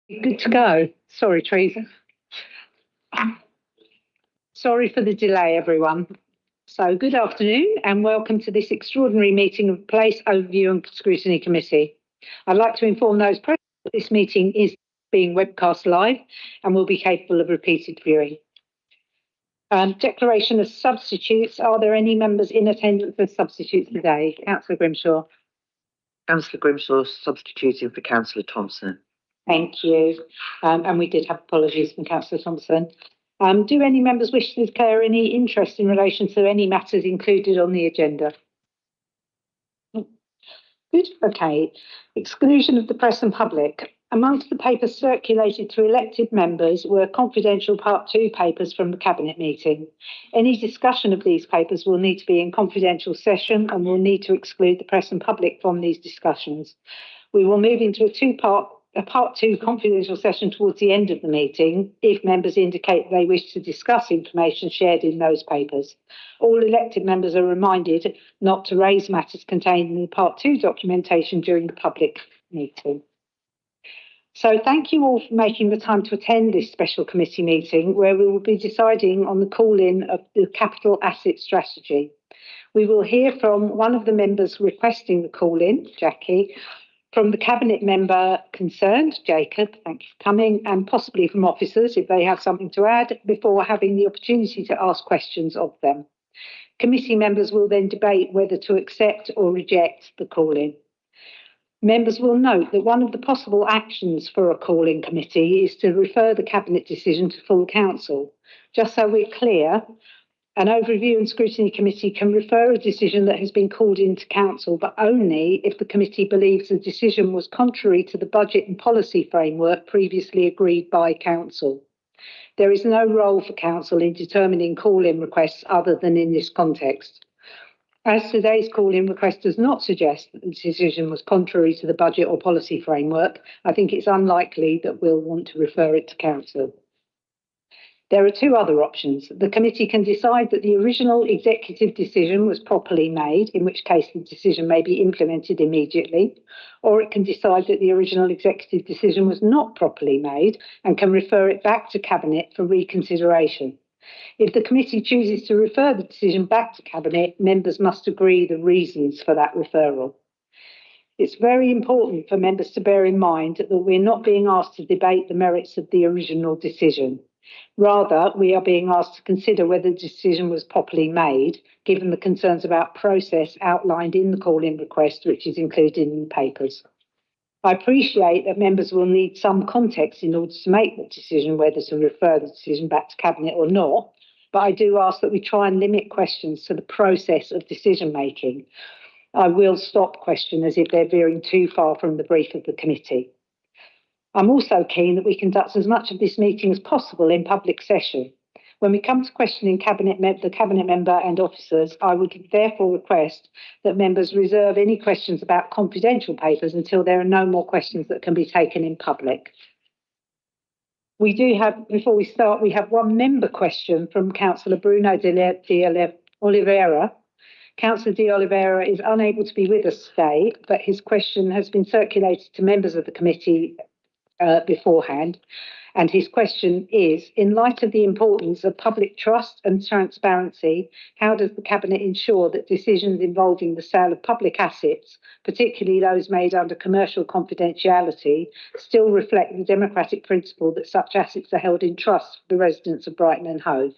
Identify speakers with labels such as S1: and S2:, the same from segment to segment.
S1: Good to go. Sorry, Teresa. Sorry for the delay, everyone. So, good afternoon and welcome to this extraordinary meeting of Place Overview and Scrutiny Committee. I'd like to inform those present that this meeting is being webcast live and will be capable of repeated viewing. Declaration of substitutes. Are there any members in attendance as substitutes today? Councillor Grimshaw.
S2: Councillor Grimshaw substituting for Councillor Thompson.
S1: Thank you. And we did have apologies from Councillor Thompson. Do any members wish to declare any interest in relation to any matters included on the agenda? Good. Okay. Exclusion of the press and public. Amongst the papers circulated to elected members were confidential Part 2 papers from the Cabinet meeting. Any discussion of these papers will need to be in confidential session and will need to exclude the press and public from these discussions. We will move into a Part 2 confidential session towards the end of the meeting if members indicate they wish to discuss information shared in those papers. All elected members are reminded not to raise matters contained in the Part 2 documentation during the public meeting. So thank you all for making the time to attend this special committee meeting where we will be deciding on the call-in of the capital asset strategy. We will hear from one of the members requesting the call-in, Jackie, from the Cabinet member concerned, Jacob, thank you for coming, and possibly from officers if they have something to add before having the opportunity to ask questions of them. Committee members will then debate whether to accept or reject the call-in. Members will note that one of the possible actions for a call-in committee is to refer the Cabinet decision to full council. Just so we're clear, an Overview and Scrutiny Committee can refer a decision that has been called into Council, but only if the committee believes the decision was contrary to the budget and policy framework previously agreed by Council. There is no role for Council in determining call-in requests other than in this context. As today's call-in request does not suggest that the decision was contrary to the budget or policy framework, I think it's unlikely that we'll want to refer it to Council. There are two other options. The committee can decide that the original executive decision was properly made, in which case the decision may be implemented immediately, or it can decide that the original executive decision was not properly made and can refer it back to Cabinet for reconsideration. If the committee chooses to refer the decision back to Cabinet, members must agree the reasons for that referral. It's very important for members to bear in mind that we're not being asked to debate the merits of the original decision. Rather, we are being asked to consider whether the decision was properly made, given the concerns about process outlined in the call-in request, which is included in the papers. I appreciate that members will need some context in order to make the decision whether to refer the decision back to Cabinet or not, but I do ask that we try and limit questions to the process of decision-making. I will stop questions if they're veering too far from the brief of the committee. I'm also keen that we conduct as much of this meeting as possible in public session. When we come to questioning the Cabinet member and officers, I would therefore request that members reserve any questions about confidential papers until there are no more questions that can be taken in public. We do have, before we start, we have one member question from Councillor Bruno de Oliveira. Councillor de Oliveira is unable to be with us today, but his question has been circulated to members of the committee beforehand. And his question is, in light of the importance of public trust and transparency, how does the Cabinet ensure that decisions involving the sale of public assets, particularly those made under commercial confidentiality, still reflect the democratic principle that such assets are held in trust for the residents of Brighton and Hove?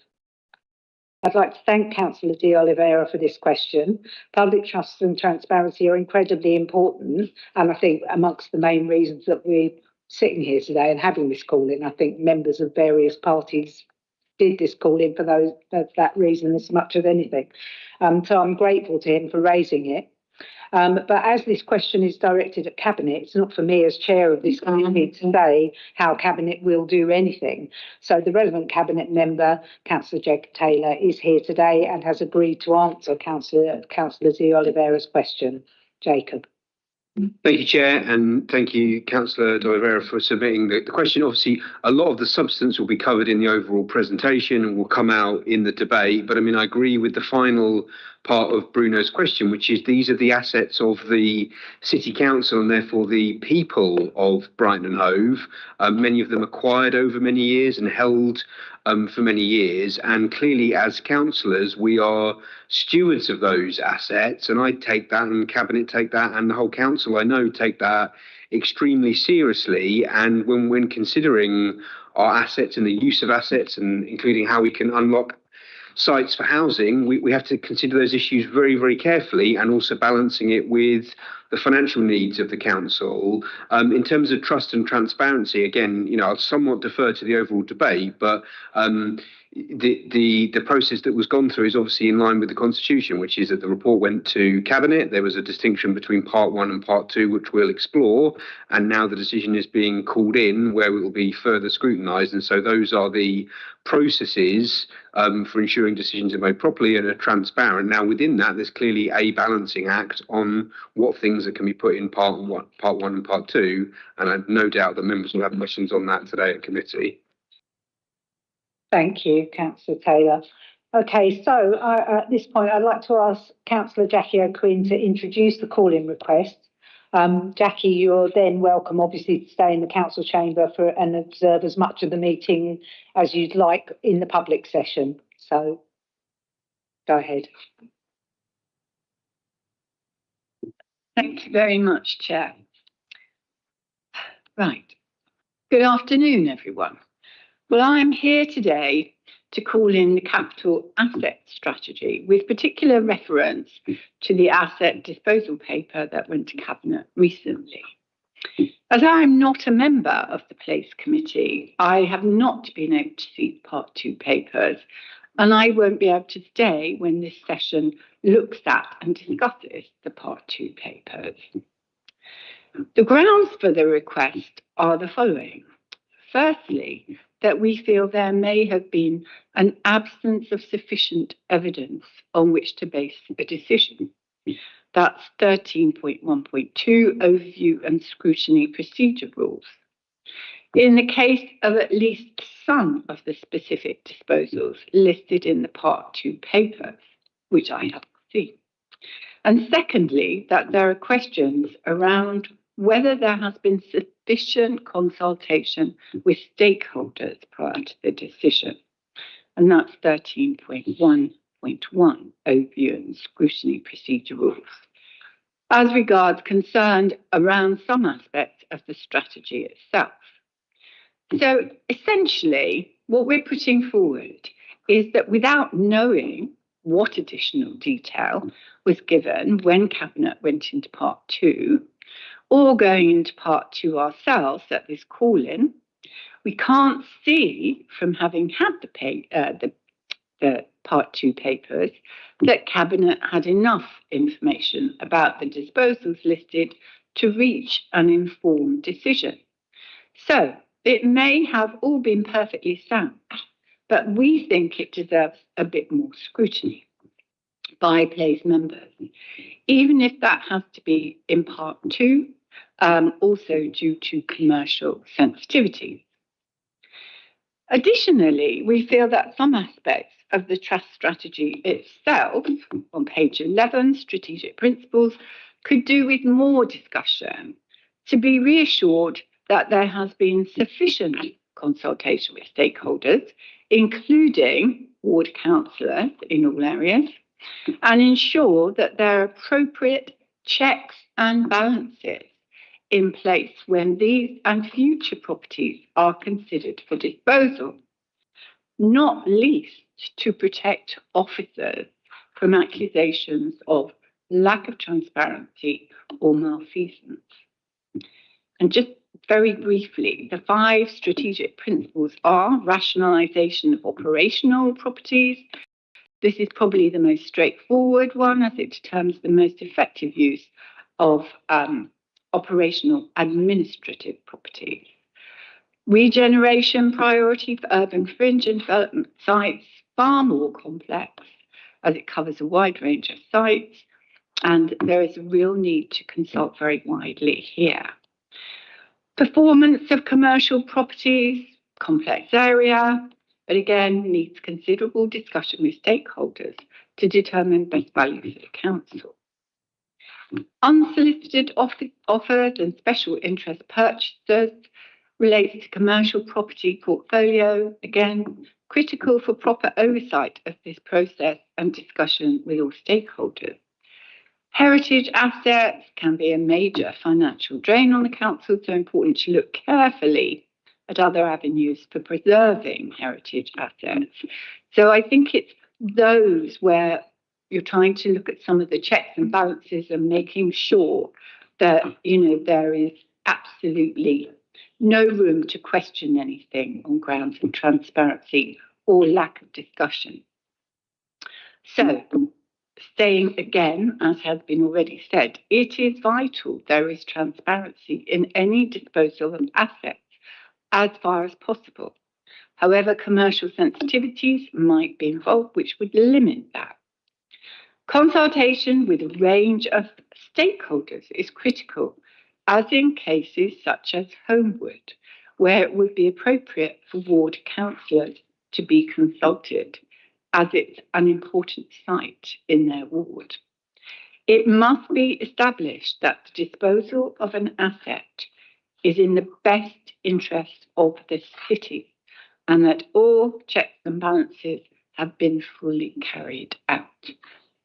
S1: I'd like to thank Councillor de Oliveira for this question. Public trust and transparency are incredibly important, and I think amongst the main reasons that we're sitting here today and having this call-in, I think members of various parties did this call-in for that reason as much as anything. So I'm grateful to him for raising it. But as this question is directed at Cabinet, it's not for me as chair of this committee to say how Cabinet will do anything. So the relevant Cabinet member, Councillor Jacob Taylor, is here today and has agreed to answer Councillor de Oliveira's question. Jacob.
S3: Thank you, Chair, and thank you, Councillor de Oliveira, for submitting the question. Obviously, a lot of the substance will be covered in the overall presentation and will come out in the debate. But I mean, I agree with the final part of Bruno's question, which is these are the assets of the City Council and therefore the people of Brighton and Hove. Many of them acquired over many years and held for many years. And clearly, as councillors, we are stewards of those assets. And I take that, and Cabinet take that, and the whole council, I know, take that extremely seriously. And when considering our assets and the use of assets, and including how we can unlock sites for housing, we have to consider those issues very, very carefully, and also balancing it with the financial needs of the council. In terms of trust and transparency, again, I'll somewhat defer to the overall debate, but the process that was gone through is obviously in line with the Constitution, which is that the report went to Cabinet. There was a distinction between Part 1 and Part 2, which we'll explore, and now the decision is being called in where it will be further scrutinised. And so those are the processes for ensuring decisions are made properly and are transparent. Now, within that, there's clearly a balancing act on what things that can be put in Part 1 and Part 2, and I have no doubt that members will have questions on that today at committee.
S1: Thank you, Councillor Taylor. Okay, so at this point, I'd like to ask Councillor Jackie O'Quinn to introduce the call-in request. Jackie, you're then welcome, obviously, to stay in the council chamber and observe as much of the meeting as you'd like in the public session. So, go ahead.
S4: Thank you very much, Chair. Right. Good afternoon, everyone. Well, I'm here today to call in the capital asset strategy with particular reference to the asset disposal paper that went to Cabinet recently. As I'm not a member of the Place Committee, I have not been able to see the Part 2 papers, and I won't be able to stay when this session looks at and discusses the Part 2 papers. The grounds for the request are the following. Firstly, that we feel there may have been an absence of sufficient evidence on which to base a decision. That's 13.1.2 Overview and Scrutiny Procedure Rules. In the case of at least some of the specific disposals listed in the Part 2 papers, which I haven't seen. And secondly, that there are questions around whether there has been sufficient consultation with stakeholders prior to the decision. And that's 13.1.1 Overview and Scrutiny Procedure Rules. As regards concerned around some aspects of the strategy itself. So essentially, what we're putting forward is that without knowing what additional detail was given when Cabinet went into Part 2, or going into Part 2 ourselves at this call-in, we can't see from having had the Part 2 papers that Cabinet had enough information about the disposals listed to reach an informed decision. So it may have all been perfectly sound, but we think it deserves a bit more scrutiny by Place members, even if that has to be in Part 2, also due to commercial sensitivity. Additionally, we feel that some aspects of the trust strategy itself, on page 11, strategic principles, could do with more discussion to be reassured that there has been sufficient consultation with stakeholders, including ward councillors in all areas, and ensure that there are appropriate checks and balances in place when these and future properties are considered for disposal, not least to protect officers from accusations of lack of transparency or malfeasance. And just very briefly, the 5 strategic principles are rationalisation of operational properties. This is probably the most straightforward one as it determines the most effective use of operational administrative properties. Regeneration priority for urban fringe and development sites, far more complex as it covers a wide range of sites. and there is a real need to consult very widely here. Performance of commercial properties, complex area, but again needs considerable discussion with stakeholders to determine best value for the council. Unsolicited offered and special interest purchases relates to commercial property portfolio, again critical for proper oversight of this process and discussion with all stakeholders. Heritage assets can be a major financial drain on the council, so important to look carefully at other avenues for preserving heritage assets. So I think it's those where you're trying to look at some of the checks and balances and making sure that, there is absolutely no room to question anything on grounds of transparency or lack of discussion. So, saying again, as has been already said, it is vital there is transparency in any disposal of assets as far as possible. However, commercial sensitivities might be involved, which would limit that. Consultation with a range of stakeholders is critical, as in cases such as Homewood, where it would be appropriate for ward councillors to be consulted, as it's an important site in their ward. It must be established that the disposal of an asset is in the best interest of the city and that all checks and balances have been fully carried out.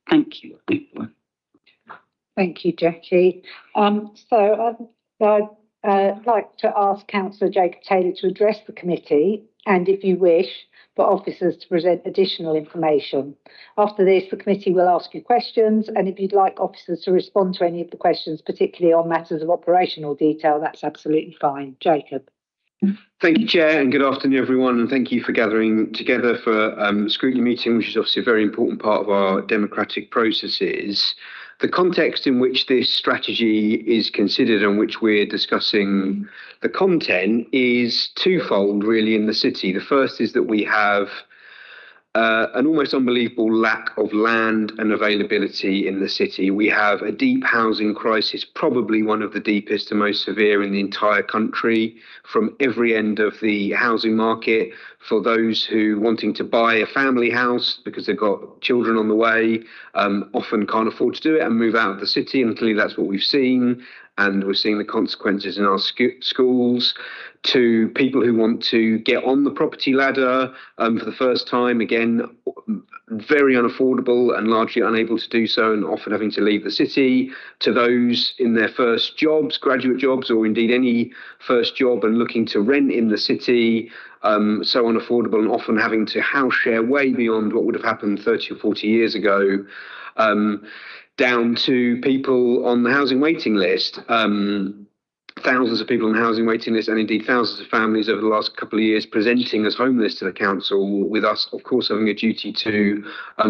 S4: Thank you, everyone.
S1: Thank you, Jackie. So I'd like to ask Councillor Jacob Taylor to address the committee, and if you wish, for officers to present additional information. After this, the committee will ask you questions, and if you'd like officers to respond to any of the questions, particularly on matters of operational detail, that's absolutely fine. Jacob.
S3: Thank you, Chair, and good afternoon, everyone, and thank you for gathering together for Scrutiny meeting, which is obviously a very important part of our democratic processes. The context in which this strategy is considered and which we're discussing the content is twofold, really, in the city. The first is that we have an almost unbelievable lack of land and availability in the city. We have a deep housing crisis, probably one of the deepest and most severe in the entire country, from every end of the housing market, for those who wanting to buy a family house because they've got children on the way, often can't afford to do it and move out of the city, and clearly that's what we've seen. And we're seeing the consequences in our schools, to people who want to get on the property ladder for the first time, again, very unaffordable and largely unable to do so and often having to leave the city, to those in their first jobs, graduate jobs, or indeed any first job and looking to rent in the city, so unaffordable and often having to house share way beyond what would have happened 30 or 40 years ago. Down to people on the housing waiting list, thousands of people on the housing waiting list, and indeed thousands of families over the last couple of years presenting as homeless to the council, with us, of course, having a duty to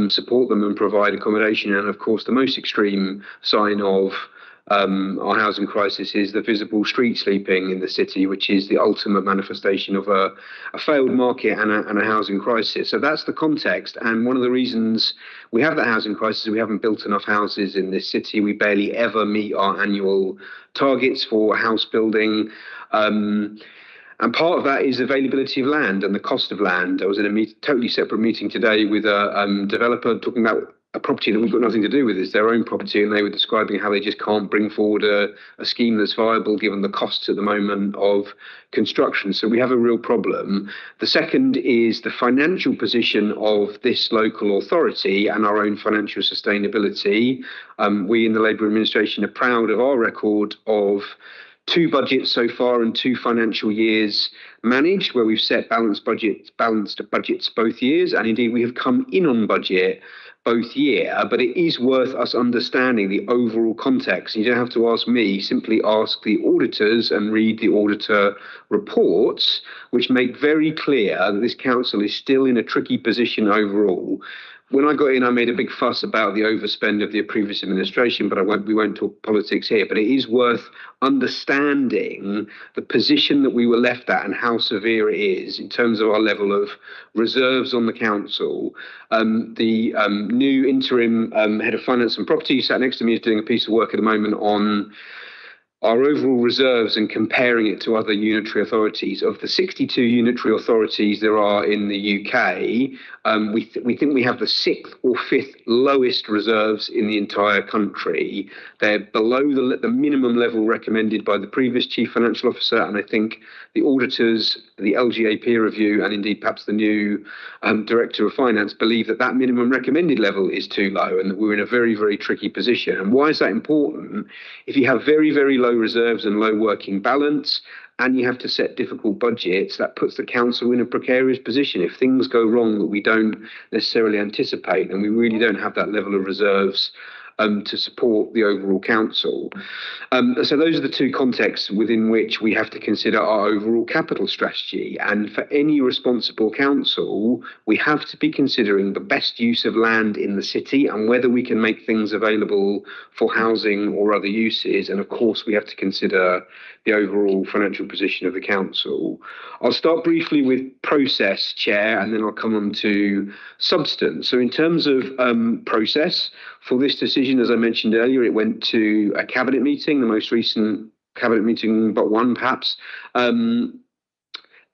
S3: support them and provide accommodation. And of course, the most extreme sign of our housing crisis is the visible street sleeping in the city, which is the ultimate manifestation of a failed market and a housing crisis. So that's the context. And one of the reasons we have that housing crisis is we haven't built enough houses in this city. We barely ever meet our annual targets for house building. And part of that is availability of land and the cost of land. I was in a totally separate meeting today with a developer talking about a property that we've got nothing to do with. It's their own property, and they were describing how they just can't bring forward a scheme that's viable given the costs at the moment of construction. So we have a real problem. The second is the financial position of this local authority and our own financial sustainability. We in the Labour administration are proud of our record of 2 budgets so far and 2 financial years managed, where we've set balanced budgets both years, and indeed we have come in on budget both year. But it is worth us understanding the overall context. You don't have to ask me, simply ask the auditors and read the auditor reports, which make very clear that this council is still in a tricky position overall. when I got in, I made a big fuss about the overspend of the previous administration, but we won't talk politics here. But it is worth understanding the position that we were left at and how severe it is in terms of our level of reserves on the council. The new interim head of finance and property sat next to me is doing a piece of work at the moment on our overall reserves and comparing it to other unitary authorities. Of the 62 unitary authorities there are in the UK, we think we have the 6th or 5th lowest reserves in the entire country. They're below the minimum level recommended by the previous chief financial officer, and I think the auditors, the LGA peer review, and indeed perhaps the new director of finance believe that that minimum recommended level is too low and that we're in a very, very tricky position. And why is that important? If you have very, very low reserves and low working balance, and you have to set difficult budgets, that puts the council in a precarious position. If things go wrong that we don't necessarily anticipate, and we really don't have that level of reserves to support the overall council. So those are the two contexts within which we have to consider our overall capital strategy. And for any responsible council, we have to be considering the best use of land in the city and whether we can make things available for housing or other uses. And of course, we have to consider the overall financial position of the council. I'll start briefly with process, Chair, and then I'll come on to substance. So in terms of process, for this decision, as I mentioned earlier, it went to a cabinet meeting, the most recent cabinet meeting but one perhaps,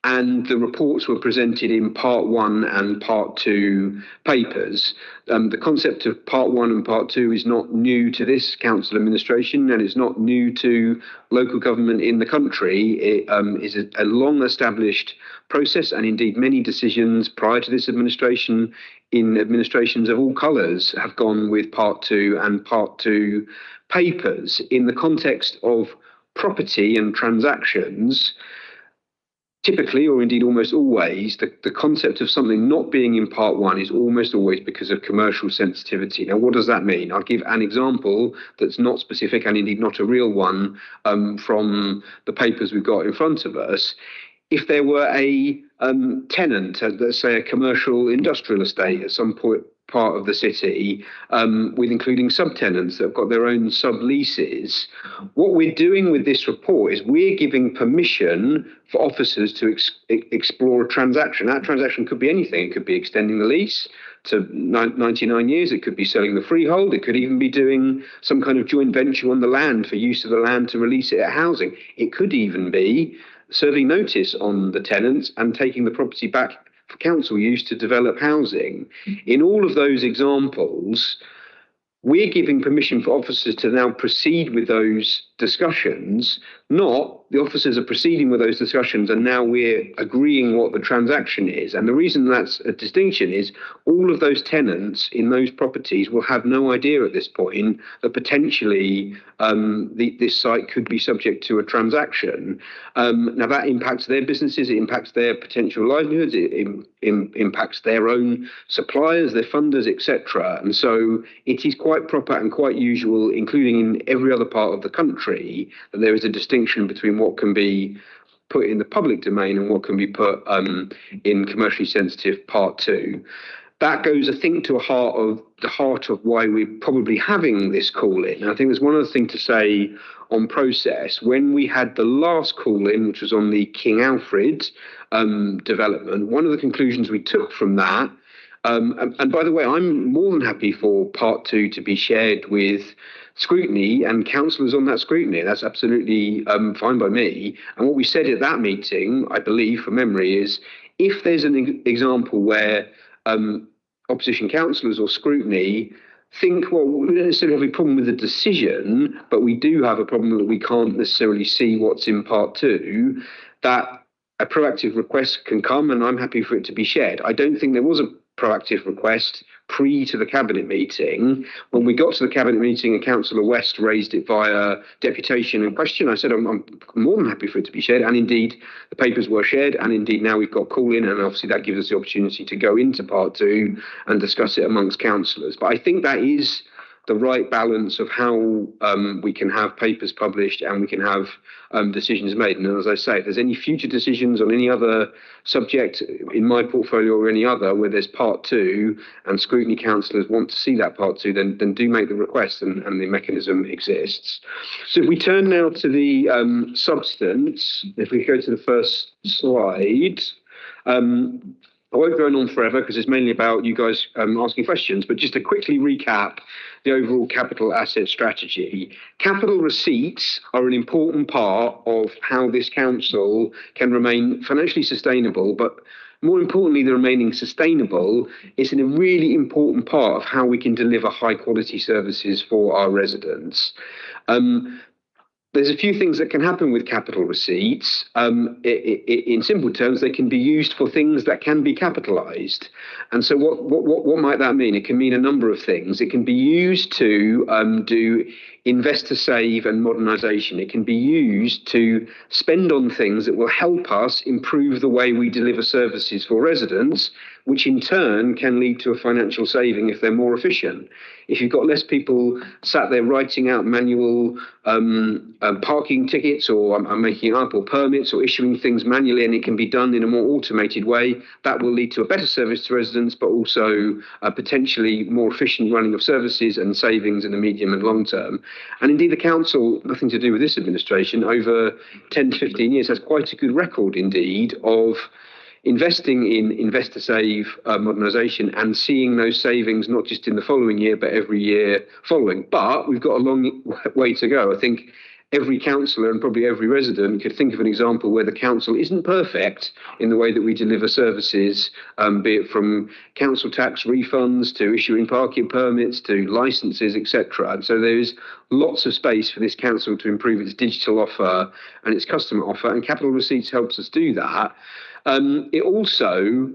S3: and the reports were presented in part 1 and part 2 papers. The concept of part 1 and part 2 is not new to this council administration, and it's not new to local government in the country. It is a long established process, and indeed many decisions prior to this administration in administrations of all colours have gone with part 2 and part 2 papers. In the context of property and transactions, typically, or indeed almost always, the concept of something not being in part 1 is almost always because of commercial sensitivity. Now, what does that mean? I'll give an example that's not specific and indeed not a real one from the papers we've got in front of us. If there were a tenant, let's say a commercial industrial estate at some part of the city, with including subtenants that have got their own subleases, what we're doing with this report is we're giving permission for officers to explore a transaction. That transaction could be anything. It could be extending the lease to 99 years. It could be selling the freehold. It could even be doing some kind of joint venture on the land for use of the land to release it at housing. It could even be serving notice on the tenants and taking the property back for council use to develop housing. In all of those examples, we're giving permission for officers to now proceed with those discussions, not the officers are proceeding with those discussions and now we're agreeing what the transaction is. And the reason that's a distinction is all of those tenants in those properties will have no idea at this point that potentially this site could be subject to a transaction. Now that impacts their businesses, it impacts their potential livelihoods, it impacts their own suppliers, their funders, etc. And so it is quite proper and quite usual, including in every other part of the country, that there is a distinction between what can be put in the public domain and what can be put in commercially sensitive part 2. That goes, I think, to the heart of why we're probably having this call-in. I think there's one other thing to say on process. When we had the last call-in, which was on the King Alfred development, one of the conclusions we took from that, and by the way, I'm more than happy for part 2 to be shared with Scrutiny and councillors on that scrutiny. That's absolutely fine by me. And what we said at that meeting, I believe from memory, is if there's an example where opposition councillors or scrutiny think, well, we don't necessarily have a problem with the decision, but we do have a problem that we can't necessarily see what's in part 2, that a proactive request can come, and I'm happy for it to be shared. I don't think there was a proactive request to the cabinet meeting. When we got to the cabinet meeting and Councillor West raised it via deputation and question, I said I'm more than happy for it to be shared, and indeed the papers were shared, and indeed now we've got call-in, and obviously that gives us the opportunity to go into part 2 and discuss it amongst councillors. But I think that is the right balance of how we can have papers published and we can have decisions made. And as I say, if there's any future decisions on any other subject in my portfolio or any other where there's part two and scrutiny councillors want to see that part two, then do make the request, and the mechanism exists. So if we turn now to the substance, if we go to the first slide, I won't go on forever because it's mainly about you guys asking questions, but just to quickly recap the overall capital asset strategy. Capital receipts are an important part of how this council can remain financially sustainable, but more importantly than remaining sustainable, it's a really important part of how we can deliver high quality services for our residents. There's a few things that can happen with capital receipts. In simple terms, they can be used for things that can be capitalised. And so what might that mean? It can mean a number of things. It can be used to do investor save and modernisation. It can be used to spend on things that will help us improve the way we deliver services for residents, which in turn can lead to a financial saving if they're more efficient. If you've got less people sat there writing out manual parking tickets, or I'm making it up, or permits, or issuing things manually, and it can be done in a more automated way, that will lead to a better service to residents, but also potentially more efficient running of services and savings in the medium and long term. And indeed, the council, nothing to do with this administration, over 10 to 15 years has quite a good record indeed of investing in investor save modernisation and seeing those savings not just in the following year, but every year following. But we've got a long way to go. I think every councillor and probably every resident could think of an example where the council isn't perfect in the way that we deliver services, be it from council tax refunds to issuing parking permits to licences, etc. And so there is lots of space for this council to improve its digital offer and its customer offer, and capital receipts helps us do that. It also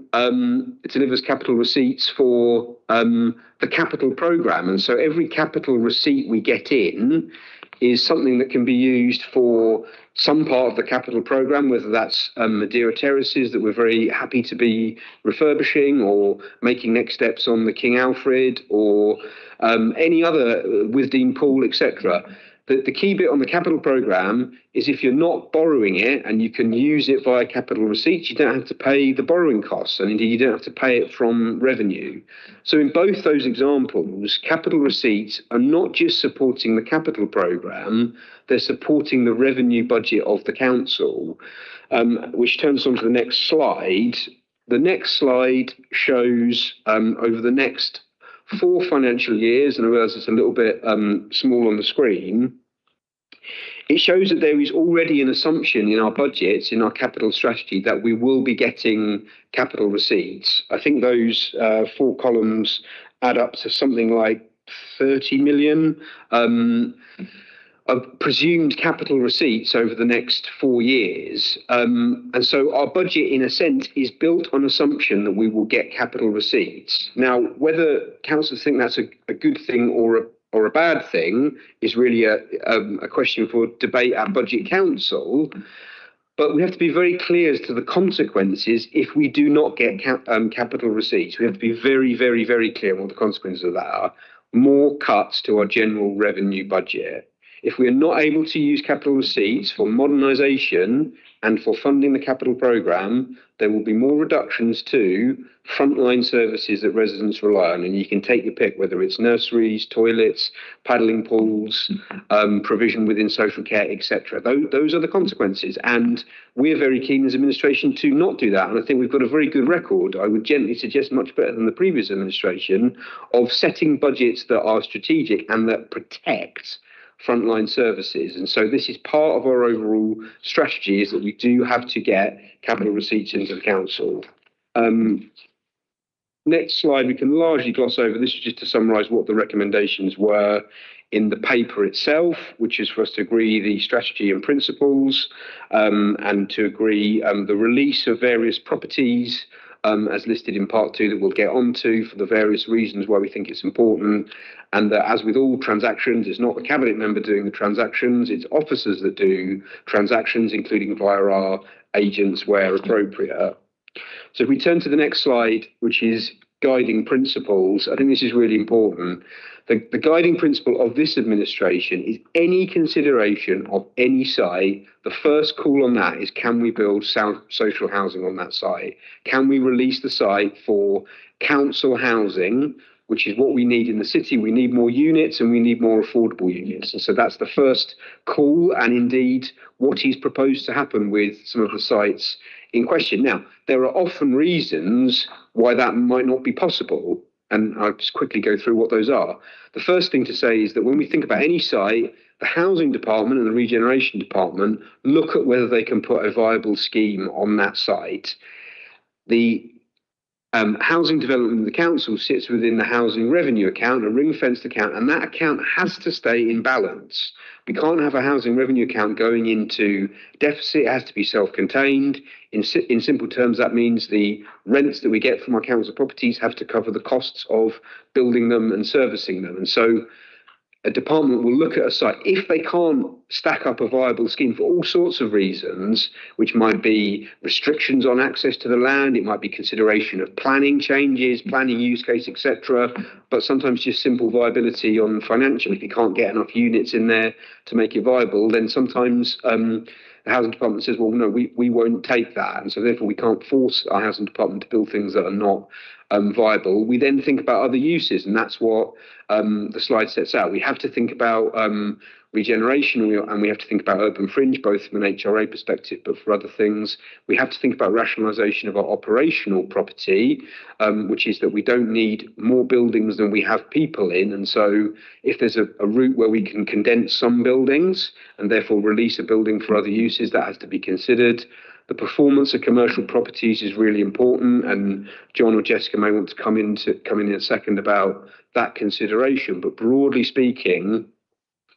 S3: delivers capital receipts for the capital programme. And so every capital receipt we get in is something that can be used for some part of the capital programme, whether that's Madeira Terraces that we're very happy to be refurbishing, or making next steps on the King Alfred, or any other Withdean Pool, etc. The key bit on the capital programme is if you're not borrowing it and you can use it via capital receipts, you don't have to pay the borrowing costs, and indeed you don't have to pay it from revenue. So in both those examples, capital receipts are not just supporting the capital programme, they're supporting the revenue budget of the council, which turns on to the next slide. The next slide shows over the next 4 financial years, and I realise it's a little bit small on the screen, it shows that there is already an assumption in our budgets, in our capital strategy, that we will be getting capital receipts. I think those 4 columns add up to something like 30 million of presumed capital receipts over the next 4 years. And so our budget, in a sense, is built on assumption that we will get capital receipts. Now, whether councillors think that's a good thing or a bad thing is really a question for debate at Budget Council. But we have to be very clear as to the consequences if we do not get capital receipts. We have to be very, very, very clear on what the consequences of that are. More cuts to our general revenue budget. If we are not able to use capital receipts for modernisation and for funding the capital programme, there will be more reductions to frontline services that residents rely on. And you can take your pick, whether it's nurseries, toilets, paddling pools, provision within social care, etc. Those are the consequences. And we're very keen as administration to not do that. And I think we've got a very good record, I would gently suggest much better than the previous administration, of setting budgets that are strategic and that protect frontline services. And so this is part of our overall strategy, is that we do have to get capital receipts into the council. Next slide, we can largely gloss over. This is just to summarise what the recommendations were in the paper itself, which is for us to agree the strategy and principles, and to agree the release of various properties as listed in part 2 that we'll get onto for the various reasons why we think it's important. And that, as with all transactions, it's not the cabinet member doing the transactions, it's officers that do transactions, including via our agents where appropriate. So if we turn to the next slide, which is guiding principles, I think this is really important. The guiding principle of this administration is any consideration of any site, the first call on that is, can we build social housing on that site? Can we release the site for council housing, which is what we need in the city? We need more units and we need more affordable units. And so that's the first call, and indeed what is proposed to happen with some of the sites in question. Now, there are often reasons why that might not be possible, and I'll just quickly go through what those are. The first thing to say is that when we think about any site, the housing department and the regeneration department look at whether they can put a viable scheme on that site. The housing development of the council sits within the housing revenue account, a ring-fenced account, and that account has to stay in balance. We can't have a housing revenue account going into deficit. It has to be self-contained. In simple terms, that means the rents that we get from our council properties have to cover the costs of building them and servicing them. And so a department will look at a site. If they can't stack up a viable scheme for all sorts of reasons, which might be restrictions on access to the land, it might be consideration of planning changes, planning use case, etc., but sometimes just simple viability on financial. If you can't get enough units in there to make it viable, then sometimes the housing department says, well, no, we won't take that. And so therefore we can't force our housing department to build things that are not viable. We then think about other uses, and that's what the slide sets out. We have to think about regeneration, and we have to think about urban fringe, both from an HRA perspective, but for other things. We have to think about rationalisation of our operational property, which is that we don't need more buildings than we have people in. And so if there's a route where we can condense some buildings and therefore release a building for other uses, that has to be considered. The performance of commercial properties is really important, and John or Jessica may want to come in a second about that consideration. But broadly speaking,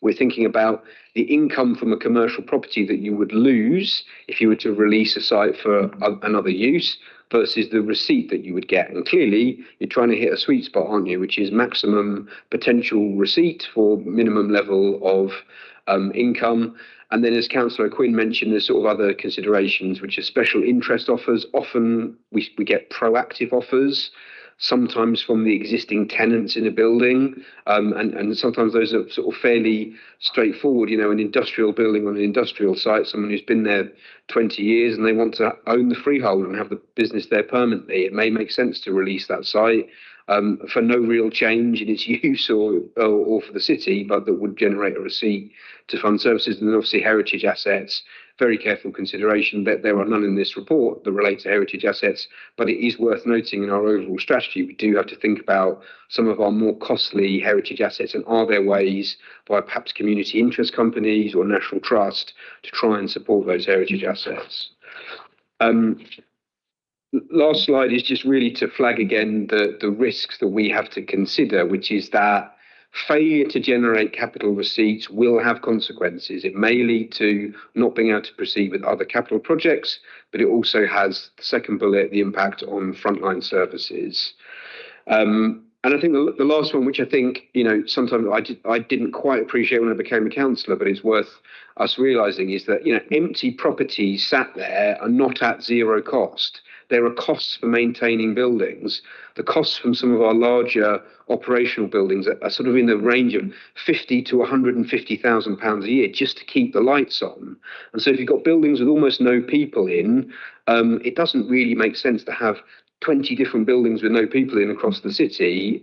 S3: we're thinking about the income from a commercial property that you would lose if you were to release a site for another use versus the receipt that you would get. And clearly, you're trying to hit a sweet spot, aren't you, which is maximum potential receipt for minimum level of income. And then, as Councillor Quinn mentioned, there's sort of other considerations, which are special interest offers. Often we get proactive offers, sometimes from the existing tenants in a building, and sometimes those are sort of fairly straightforward. You know, an industrial building on an industrial site, someone who's been there 20 years and they want to own the freehold and have the business there permanently. It may make sense to release that site for no real change in its use or for the city, but that would generate a receipt to fund services. And then obviously heritage assets, very careful consideration. That there are none in this report that relate to heritage assets, but it is worth noting in our overall strategy, we do have to think about some of our more costly heritage assets, and are there ways by perhaps community interest companies or national trust to try and support those heritage assets. Last slide is just really to flag again the risks that we have to consider, which is that failure to generate capital receipts will have consequences. It may lead to not being able to proceed with other capital projects, but it also has, the second bullet, the impact on frontline services. And I think the last one, which I think, you know, sometimes I didn't quite appreciate when I became a councillor, but it's worth us realising, is that, you know, empty properties sat there are not at zero cost. There are costs for maintaining buildings. The costs from some of our larger operational buildings are sort of in the range of £50,000 to £150,000 a year just to keep the lights on. And so if you've got buildings with almost no people in, it doesn't really make sense to have 20 different buildings with no people in across the city,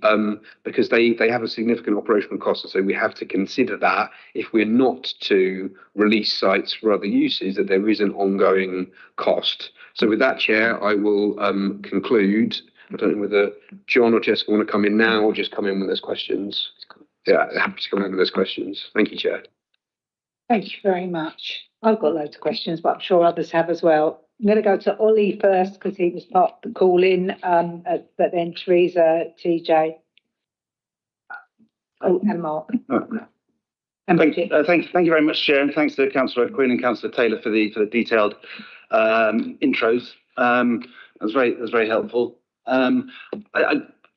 S3: because they have a significant operational cost. And so we have to consider that if we're not to release sites for other uses, that there is an ongoing cost. So with that, Chair, I will conclude. I don't know whether John or Jessica want to come in now or just come in when there's questions. Yeah, happy to come in when there's questions. Thank you, Chair.
S1: Thank you very much. I've got loads of questions, but I'm sure others have as well. I'm going to go to Ollie first because he was part of the call in, but then Teresa, TJ, and Mark.
S5: Thank you very much, Chair, and thanks to Councillor Quinn and Councillor Taylor for the detailed intros. That's very helpful.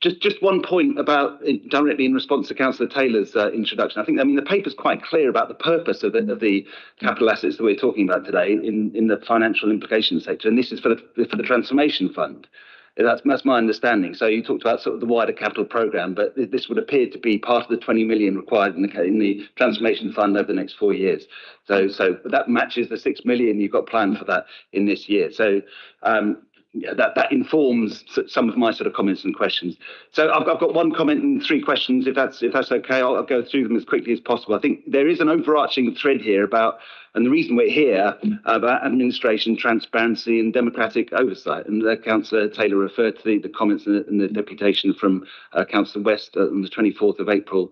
S5: Just one point about directly in response to Councillor Taylor's introduction. I mean the paper's quite clear about the purpose of the capital assets that we're talking about today in the financial implications sector, and this is for the transformation fund. That's my understanding. So you talked about sort of the wider capital programme, but this would appear to be part of the 20 million required in the transformation fund over the next 4 years. So that matches the 6 million you've got planned for that in this year. So that informs some of my sort of comments and questions. So I've got one comment and 3 questions, if that's okay. I'll go through them as quickly as possible. I think there is an overarching thread here about, and the reason we're here, about administration, transparency and democratic oversight. And Councillor Taylor referred to the comments and the deputation from Councillor West on the 24th of April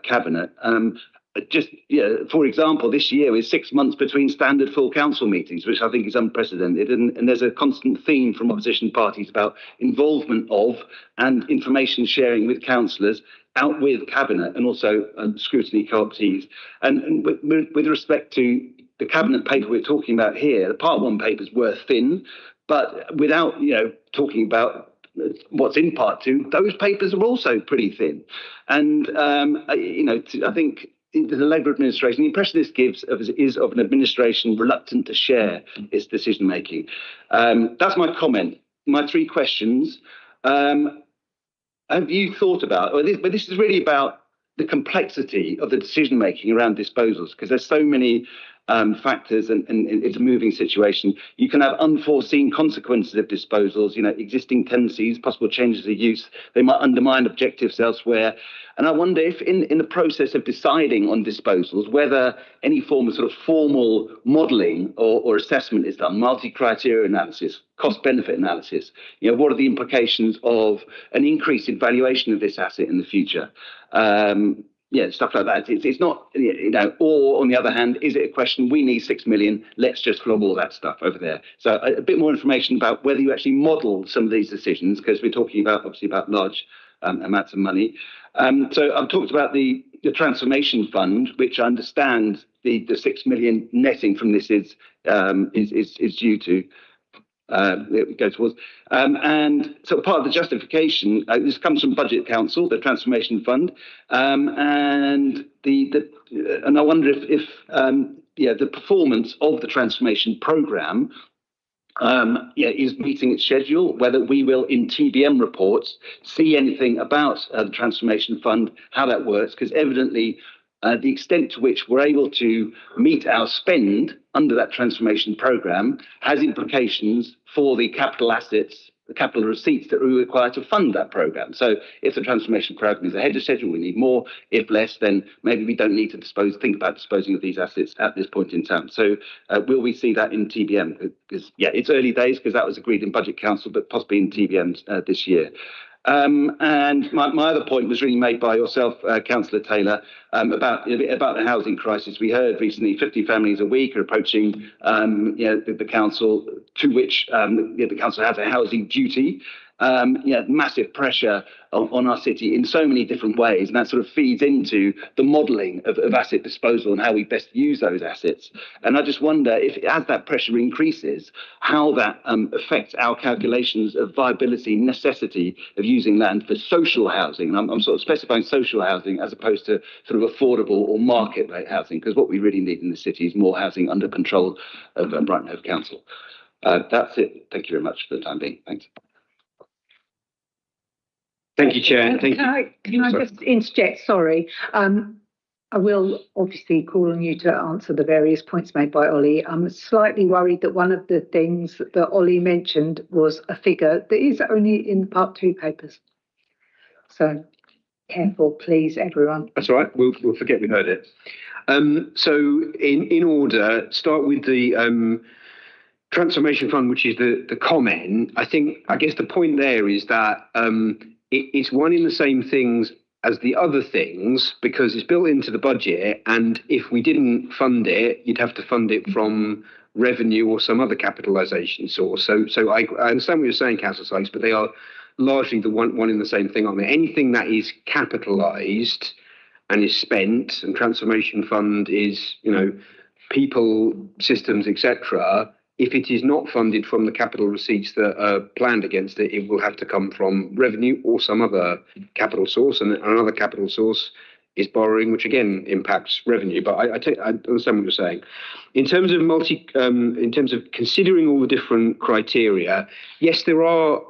S5: Cabinet. For example, this year is 6 months between standard full council meetings, which I think is unprecedented. And there's a constant theme from opposition parties about involvement of and information sharing with councillors out with Cabinet and also scrutiny co-optees. And with respect to the Cabinet paper we're talking about here, the Part 1 papers were thin, but without talking about what's in Part 2, those papers are also pretty thin. And I think the Labour administration, the impression this gives is of an administration reluctant to share its decision making. That's my comment. My 3 questions. Have you thought about, but this is really about the complexity of the decision making around disposals, because there's so many factors and it's a moving situation. You can have unforeseen consequences of disposals, existing tenancies, possible changes of use. They might undermine objectives elsewhere. And I wonder if in the process of deciding on disposals, whether any form of sort of formal modelling or assessment is done, multi-criteria analysis, cost-benefit analysis. What are the implications of an increase in valuation of this asset in the future? Stuff like that. It's not, or on the other hand, is it a question, we need 6 million, let's just flog all that stuff over there. So a bit more information about whether you actually model some of these decisions, because we're talking obviously about large amounts of money. So I've talked about the transformation fund, which I understand the 6 million netting from this is due to go towards. And so part of the justification, this comes from Budget Council, the transformation fund, and I wonder if the performance of the transformation programme is meeting its schedule, whether we will in TBM reports see anything about the transformation fund, how that works, because evidently the extent to which we're able to meet our spend under that transformation programme has implications for the capital assets, the capital receipts that we require to fund that programme. So if the transformation programme is ahead of schedule, we need more. If less, then maybe we don't need to think about disposing of these assets at this point in time. So will we see that in TBM? Because it's early days, because that was agreed in Budget Council, but possibly in TBM this year. And my other point was really made by yourself, Councillor Taylor, about the housing crisis. We heard recently 50 families a week are approaching the council, to which the council has a housing duty. Massive pressure on our city in so many different ways, and that sort of feeds into the modelling of asset disposal and how we best use those assets. And I just wonder if, as that pressure increases, how that affects our calculations of viability, necessity of using land for social housing. And I'm sort of specifying social housing as opposed to sort of affordable or market rate housing, because what we really need in the city is more housing under control of Brighton Hove Council. That's it. Thank you very much for the time being. Thanks.
S3: Thank you, Chair.
S1: Can I just interject? Sorry. I will obviously call on you to answer the various points made by Ollie. I'm slightly worried that one of the things that Ollie mentioned was a figure that is only in Part 2 papers. So careful, please, everyone.
S3: That's all right. We'll forget we heard it. So in order, start with the transformation fund, which is the comment. I guess the point there is that it's one in the same things as the other things, because it's built into the budget, and if we didn't fund it, you'd have to fund it from revenue or some other capitalisation source. So I understand what you're saying, Councillor Sykes, but they are largely the one in the same thing on there. Anything that is capitalised and is spent, and transformation fund is, people, systems, etc. If it is not funded from the capital receipts that are planned against it, it will have to come from revenue or some other capital source. And another capital source is borrowing, which again impacts revenue. But I understand what you're saying. In terms of in terms of considering all the different criteria, yes, there are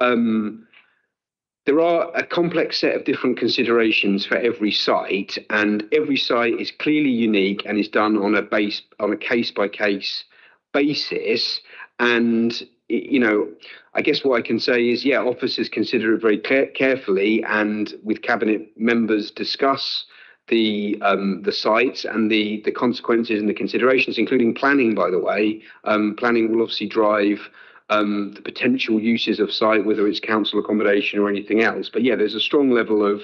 S3: a complex set of different considerations for every site, and every site is clearly unique and is done on a case by case basis. And I guess what I can say is, yeah, officers consider it very carefully, and with cabinet members discuss the sites and the consequences and the considerations, including planning. By the way, planning will obviously drive the potential uses of site, whether it's council accommodation or anything else. But yeah, there's a strong level of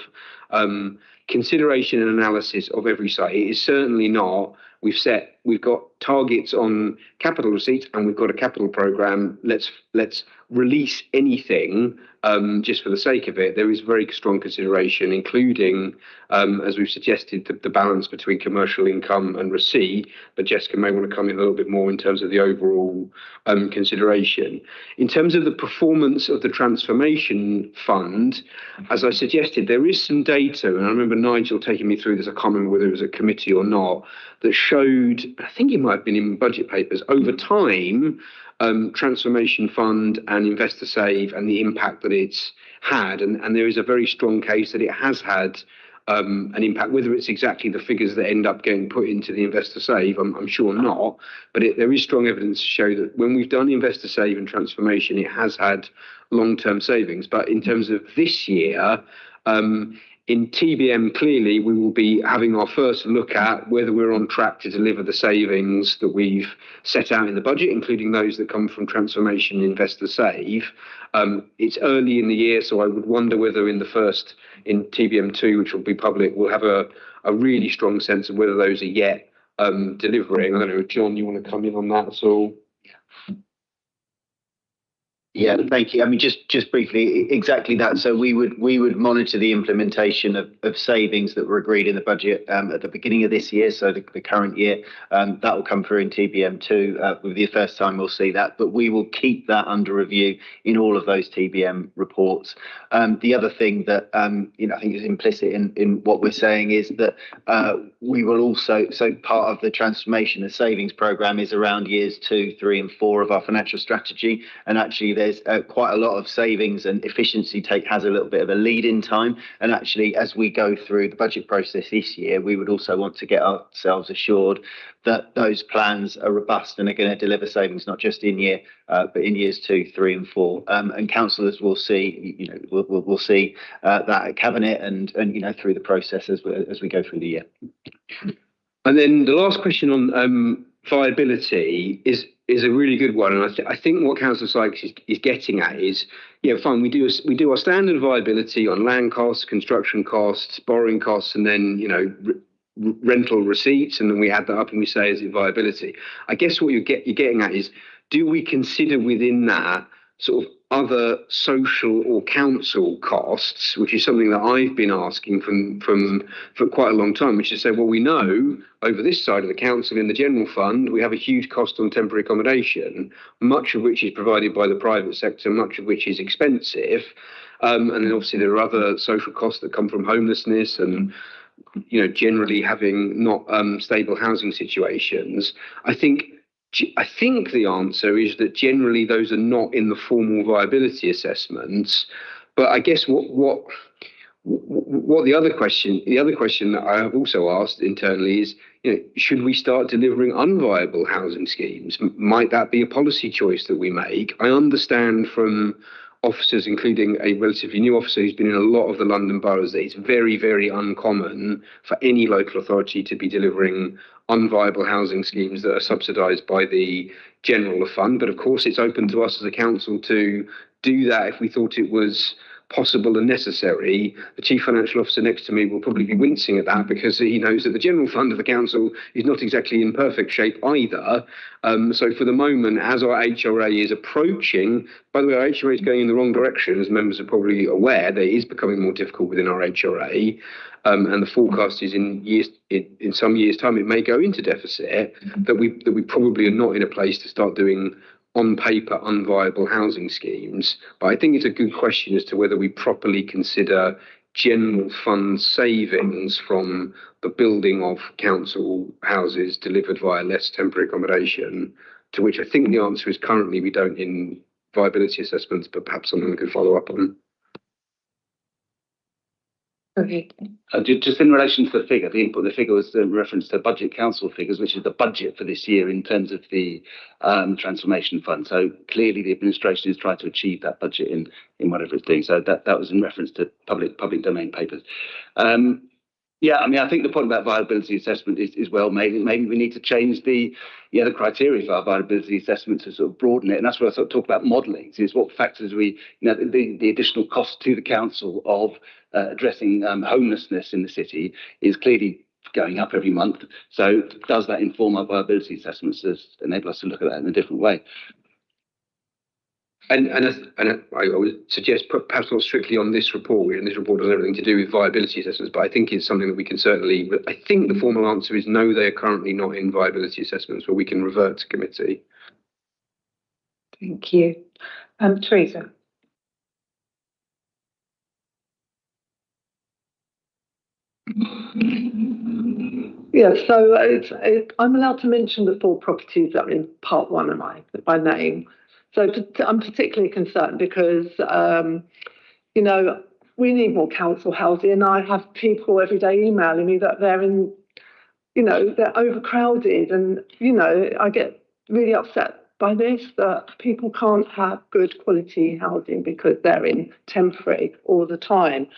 S3: consideration and analysis of every site. It is certainly not, we've got targets on capital receipts and we've got a capital programme. Let's release anything just for the sake of it. There is very strong consideration, including, as we've suggested, the balance between commercial income and receipt. But Jessica may want to come in a little bit more in terms of the overall consideration. In terms of the performance of the transformation fund, as I suggested, there is some data, and I remember Nigel taking me through this, I can't remember whether it was a committee or not, that showed, I think it might have been in budget papers, over time, transformation fund and investor save and the impact that it's had, and there is a very strong case that it has had an impact. Whether it's exactly the figures that end up getting put into the investor save, I'm sure not, but there is strong evidence to show that when we've done investor save and transformation, it has had long-term savings. But in terms of this year, in TBM, clearly, we will be having our first look at whether we're on track to deliver the savings that we've set out in the budget, including those that come from transformation and investor save. It's early in the year, so I would wonder whether in TBM2, which will be public, we'll have a really strong sense of whether those are yet delivering. I don't know, John, you want to come in on that at all?
S6: Yeah, thank you. I mean, just briefly, exactly that. So we would monitor the implementation of savings that were agreed in the budget at the beginning of this year, so the current year. That will come through in TBM2. Will be the first time we'll see that, but we will keep that under review in all of those TBM reports. The other thing that I think is implicit in what we're saying is that we will also, so part of the transformation and savings program is around years 2, 3, and 4 of our financial strategy, and actually there's quite a lot of savings, and efficiency has a little bit of a lead in time. And actually, as we go through the budget process this year, we would also want to get ourselves assured that those plans are robust and are going to deliver savings, not just in year, but in years 2, 3, and 4. And councillors will see, we'll see that at cabinet and through the process as we go through the year.
S3: And then the last question on viability is a really good one, and I think what Councillor Sykes is getting at is, yeah, fine, we do our standard viability on land costs, construction costs, borrowing costs, and then rental receipts, and then we add that up and we say, is it viability? I guess what you're getting at is, do we consider within that sort of other social or council costs, which is something that I've been asking for quite a long time, which is to say, well, we know over this side of the council in the general fund, we have a huge cost on temporary accommodation, much of which is provided by the private sector, much of which is expensive. And then obviously there are other social costs that come from homelessness and generally having not stable housing situations. I think the answer is that generally those are not in the formal viability assessments. But I guess what the other question that I have also asked internally is, should we start delivering unviable housing schemes? Might that be a policy choice that we make? I understand from officers, including a relatively new officer who's been in a lot of the London boroughs, that it's very, very uncommon for any local authority to be delivering unviable housing schemes that are subsidised by the general fund. But of course, it's open to us as a council to do that if we thought it was possible and necessary. The chief financial officer next to me will probably be wincing at that because he knows that the general fund of the council is not exactly in perfect shape either. So for the moment, as our HRA is approaching, by the way, our HRA is going in the wrong direction, as members are probably aware, that it is becoming more difficult within our HRA. And the forecast is in some years' time, it may go into deficit, that we probably are not in a place to start doing on paper unviable housing schemes. But I think it's a good question as to whether we properly consider general fund savings from the building of council houses delivered via less temporary accommodation, to which I think the answer is currently we don't in viability assessments, but perhaps someone could follow up on.
S1: Okay.
S5: Just in relation to the figure, the figure was in reference to budget council figures, which is the budget for this year in terms of the transformation fund. So clearly the administration is trying to achieve that budget in whatever it's doing. So that was in reference to public domain papers. Yeah, I mean, I think the point about viability assessment is well made. Maybe we need to change the criteria for our viability assessment to sort of broaden it. And that's what I sort of talk about modelling, is what factors the additional cost to the council of addressing homelessness in the city is clearly going up every month. So does that inform our viability assessments to enable us to look at that in a different way?
S3: And I would suggest perhaps not strictly on this report, and this report has everything to do with viability assessments, but I think it's something that we can certainly, I think the formal answer is no, they are currently not in viability assessments, but we can revert to committee.
S1: Thank you. Teresa.
S7: Yeah, so I'm allowed to mention the 4 properties that are in part 1, am I, by name? So I'm particularly concerned because, we need more council housing, and I have people every day emailing me that they're in, they're overcrowded, and, I get really upset by this, that people can't have good quality housing because they're in temporary all the time.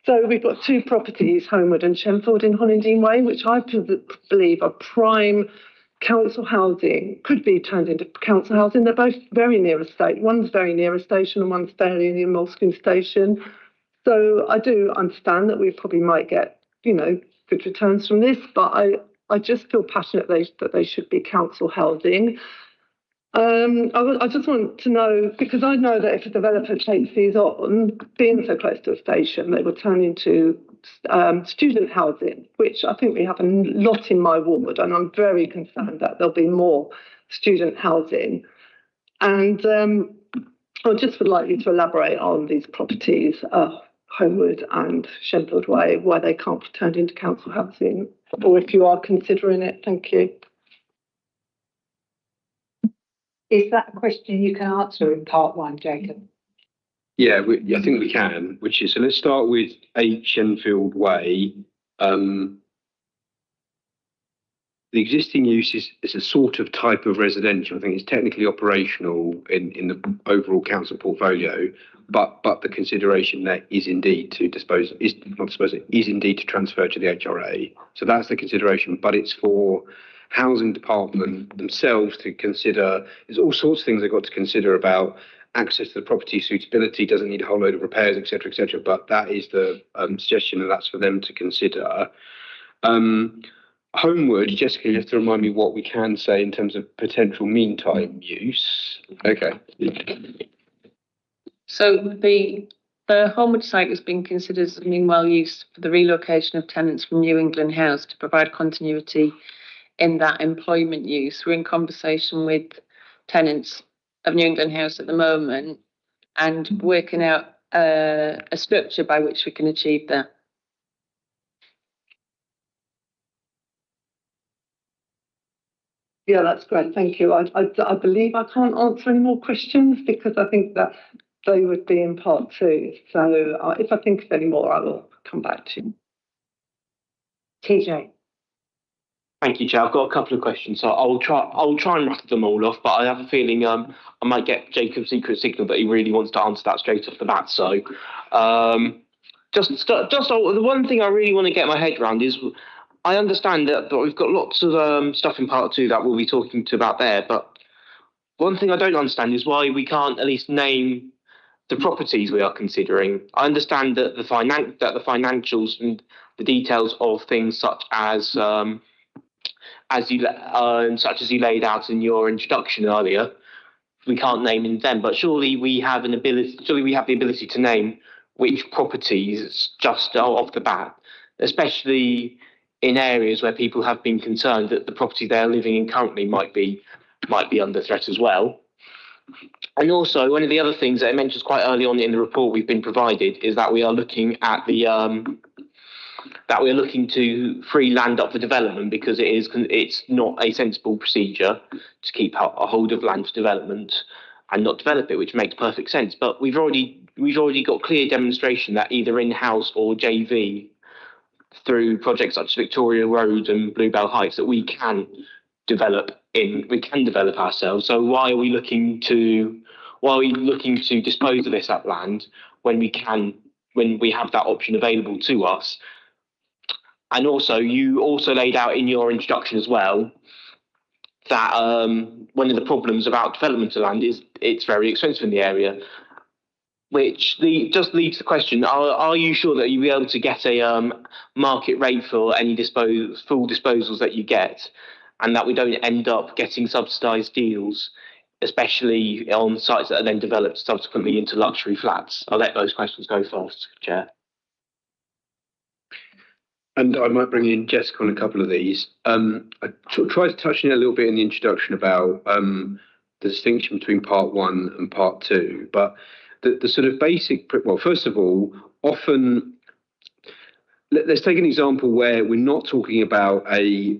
S7: So we've got 2 properties, Homewood and Shenfield in Hollandine Way, which I believe are prime council housing, could be turned into council housing. They're both very near a station. One's very near a station and one's fairly near Moleskin Station. So I do understand that we probably might get, good returns from this, but I just feel passionate that they should be council housing. I just want to know, because I know that if a developer takes these on, being so close to a station, they will turn into student housing, which I think we have a lot in my ward, and I'm very concerned that there'll be more student housing. And I just would like you to elaborate on these properties, Homewood and Shenfield Way, why they can't be turned into council housing, or if you are considering it. Thank you.
S1: Is that a question you can answer in part 1, Jacob?
S3: Yeah, I think we can, which is, so let's start with 8 Shenfield Way. The existing use is a sort of type of residential. I think it's technically operational in the overall council portfolio, but the consideration there is indeed to is indeed to transfer to the HRA. So that's the consideration, but it's for housing department themselves to consider. There's all sorts of things they've got to consider about access to the property, suitability, doesn't need a whole load of repairs, etc., etc. But that is the suggestion, and that's for them to consider. Homewood, Jessica, you have to remind me what we can say in terms of potential meantime use. Okay.
S8: So the Homewood site has been considered as meanwhile use for the relocation of tenants from New England House to provide continuity in that employment use. We're in conversation with tenants of New England House at the moment and working out a structure by which we can achieve that.
S7: Yeah, that's great. Thank you. I believe I can't answer any more questions because I think that they would be in part 2. So if I think of any more, I will come back to you.
S1: TJ.
S9: Thank you, Chair. I've got a couple of questions, so I'll try and rattle them all off, but I have a feeling I might get Jacob's secret signal that he really wants to answer that straight off the bat. So just the one thing I really want to get my head around is I understand that we've got lots of stuff in part 2 that we'll be talking about there, but one thing I don't understand is why we can't at least name the properties we are considering. I understand that the financials and the details of things such as you laid out in your introduction earlier, we can't name them. But surely we have the ability to name which properties just off the bat, especially in areas where people have been concerned that the property they're living in currently might be under threat as well. And also, one of the other things that it mentions quite early on in the report we've been provided is that we are looking at to free land up for development, because it's not a sensible procedure to keep a hold of land for development and not develop it, which makes perfect sense. But we've already got clear demonstration that either in-house or JV through projects such as Victoria Road and Bluebell Heights that we can develop ourselves. So why are we looking to dispose of this up land when we have that option available to us? And also, you also laid out in your introduction as well that one of the problems about development of land is it's very expensive in the area, which just leads to the question: Are you sure that you'll be able to get a market rate for any full disposals that you get, and that we don't end up getting subsidised deals, especially on sites that are then developed subsequently into luxury flats? I'll let those questions go first, Chair.
S3: And I might bring in Jessica on a couple of these. I tried to touch on it a little bit in the introduction about the distinction between part one and part two, but the sort of basic, well, first of all, often, let's take an example where we're not talking about a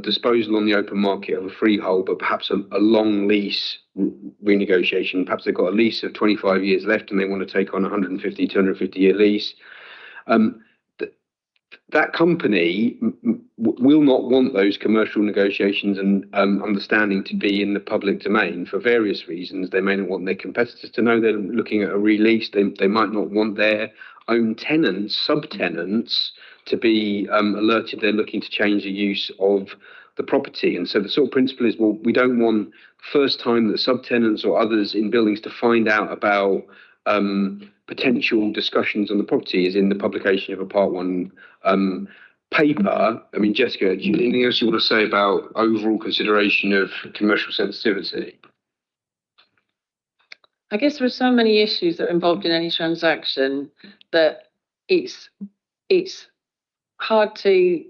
S3: disposal on the open market of a freehold, but perhaps a long lease renegotiation. Perhaps they've got a lease of 25 years left and they want to take on a 150, 250 year lease. That company will not want those commercial negotiations and understanding to be in the public domain for various reasons. They may not want their competitors to know they're looking at a release. They might not want their own tenants, subtenants, to be alerted they're looking to change the use of the property. And so the sort of principle is, well, we don't want first time that subtenants or others in buildings to find out about potential discussions on the property is in the publication of a part one paper. I mean, Jessica, do you have anything else you want to say about overall consideration of commercial sensitivity?
S8: I guess there are so many issues that are involved in any transaction that it's hard to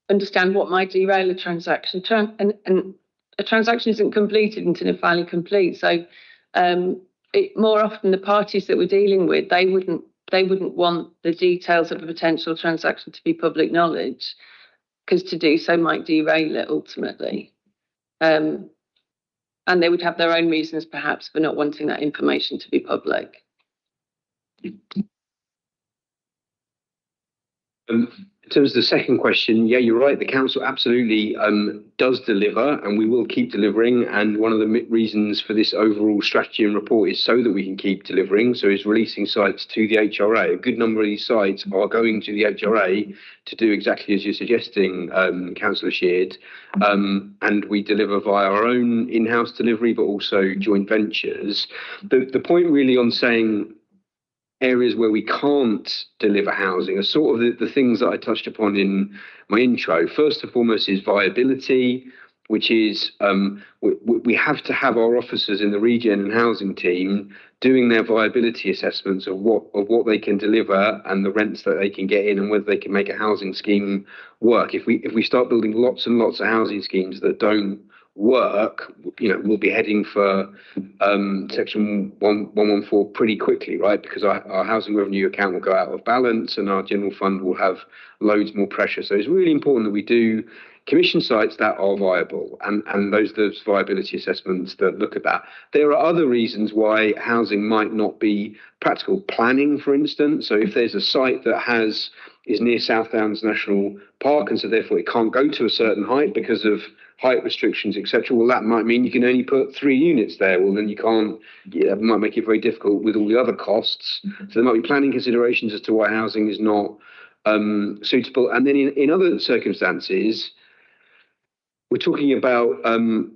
S8: understand what might derail a transaction. And a transaction isn't completed until it's finally complete. So more often the parties that we're dealing with, they wouldn't want the details of a potential transaction to be public knowledge, because to do so might derail it ultimately. And they would have their own reasons perhaps for not wanting that information to be public.
S3: In terms of the second question, yeah, you're right. The council absolutely does deliver, and we will keep delivering. And one of the reasons for this overall strategy and report is so that we can keep delivering. So it's releasing sites to the HRA. A good number of these sites are going to the HRA to do exactly as you're suggesting, Councillor Sheard. And we deliver via our own in-house delivery, but also joint ventures. The point really on saying areas where we can't deliver housing are sort of the things that I touched upon in my intro. First and foremost is viability, which is we have to have our officers in the regen and housing team doing their viability assessments of what they can deliver and the rents that they can get in and whether they can make a housing scheme work. If we start building lots and lots of housing schemes that don't work, we'll be heading for section 114 pretty quickly, right? Because our housing revenue account will go out of balance and our general fund will have loads more pressure. So it's really important that we do commission sites that are viable and those viability assessments that look at that. There are other reasons why housing might not be practical. Planning, for instance. So if there's a site that is near South Downs National Park and so therefore it can't go to a certain height because of height restrictions, etc. Well, that might mean you can only put 3 units there. Well, then you can't, it might make it very difficult with all the other costs. So there might be planning considerations as to why housing is not suitable. And then in other circumstances, we're talking about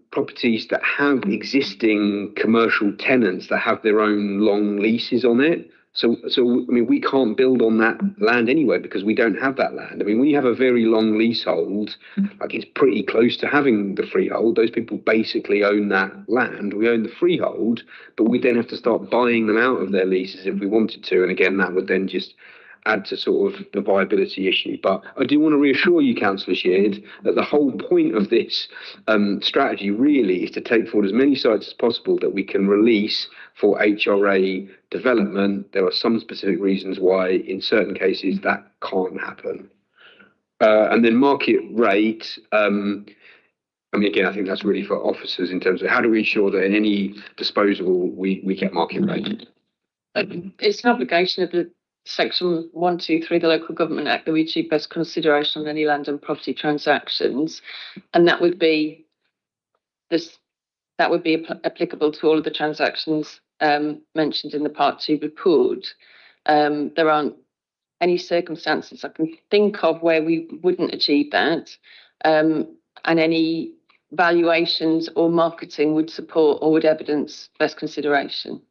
S3: properties that have existing commercial tenants that have their own long leases on it. So I mean, we can't build on that land anyway because we don't have that land. I mean, when you have a very long leasehold, like it's pretty close to having the freehold. Those people basically own that land. We own the freehold, but we then have to start buying them out of their leases if we wanted to. And again, that would then just add to sort of the viability issue. But I do want to reassure you, Councillor Sheard, that the whole point of this strategy really is to take forward as many sites as possible that we can release for HRA development. There are some specific reasons why in certain cases that can't happen. And then market rate, I mean, again, I think that's really for officers in terms of how do we ensure that in any disposal we get market rate?
S8: It's an obligation of the Section 123 of the Local Government Act that we achieve best consideration on any land and property transactions, and that would be applicable to all of the transactions mentioned in the Part 2 report. There aren't any circumstances I can think of where we wouldn't achieve that, and any valuations or marketing would support or would evidence best consideration.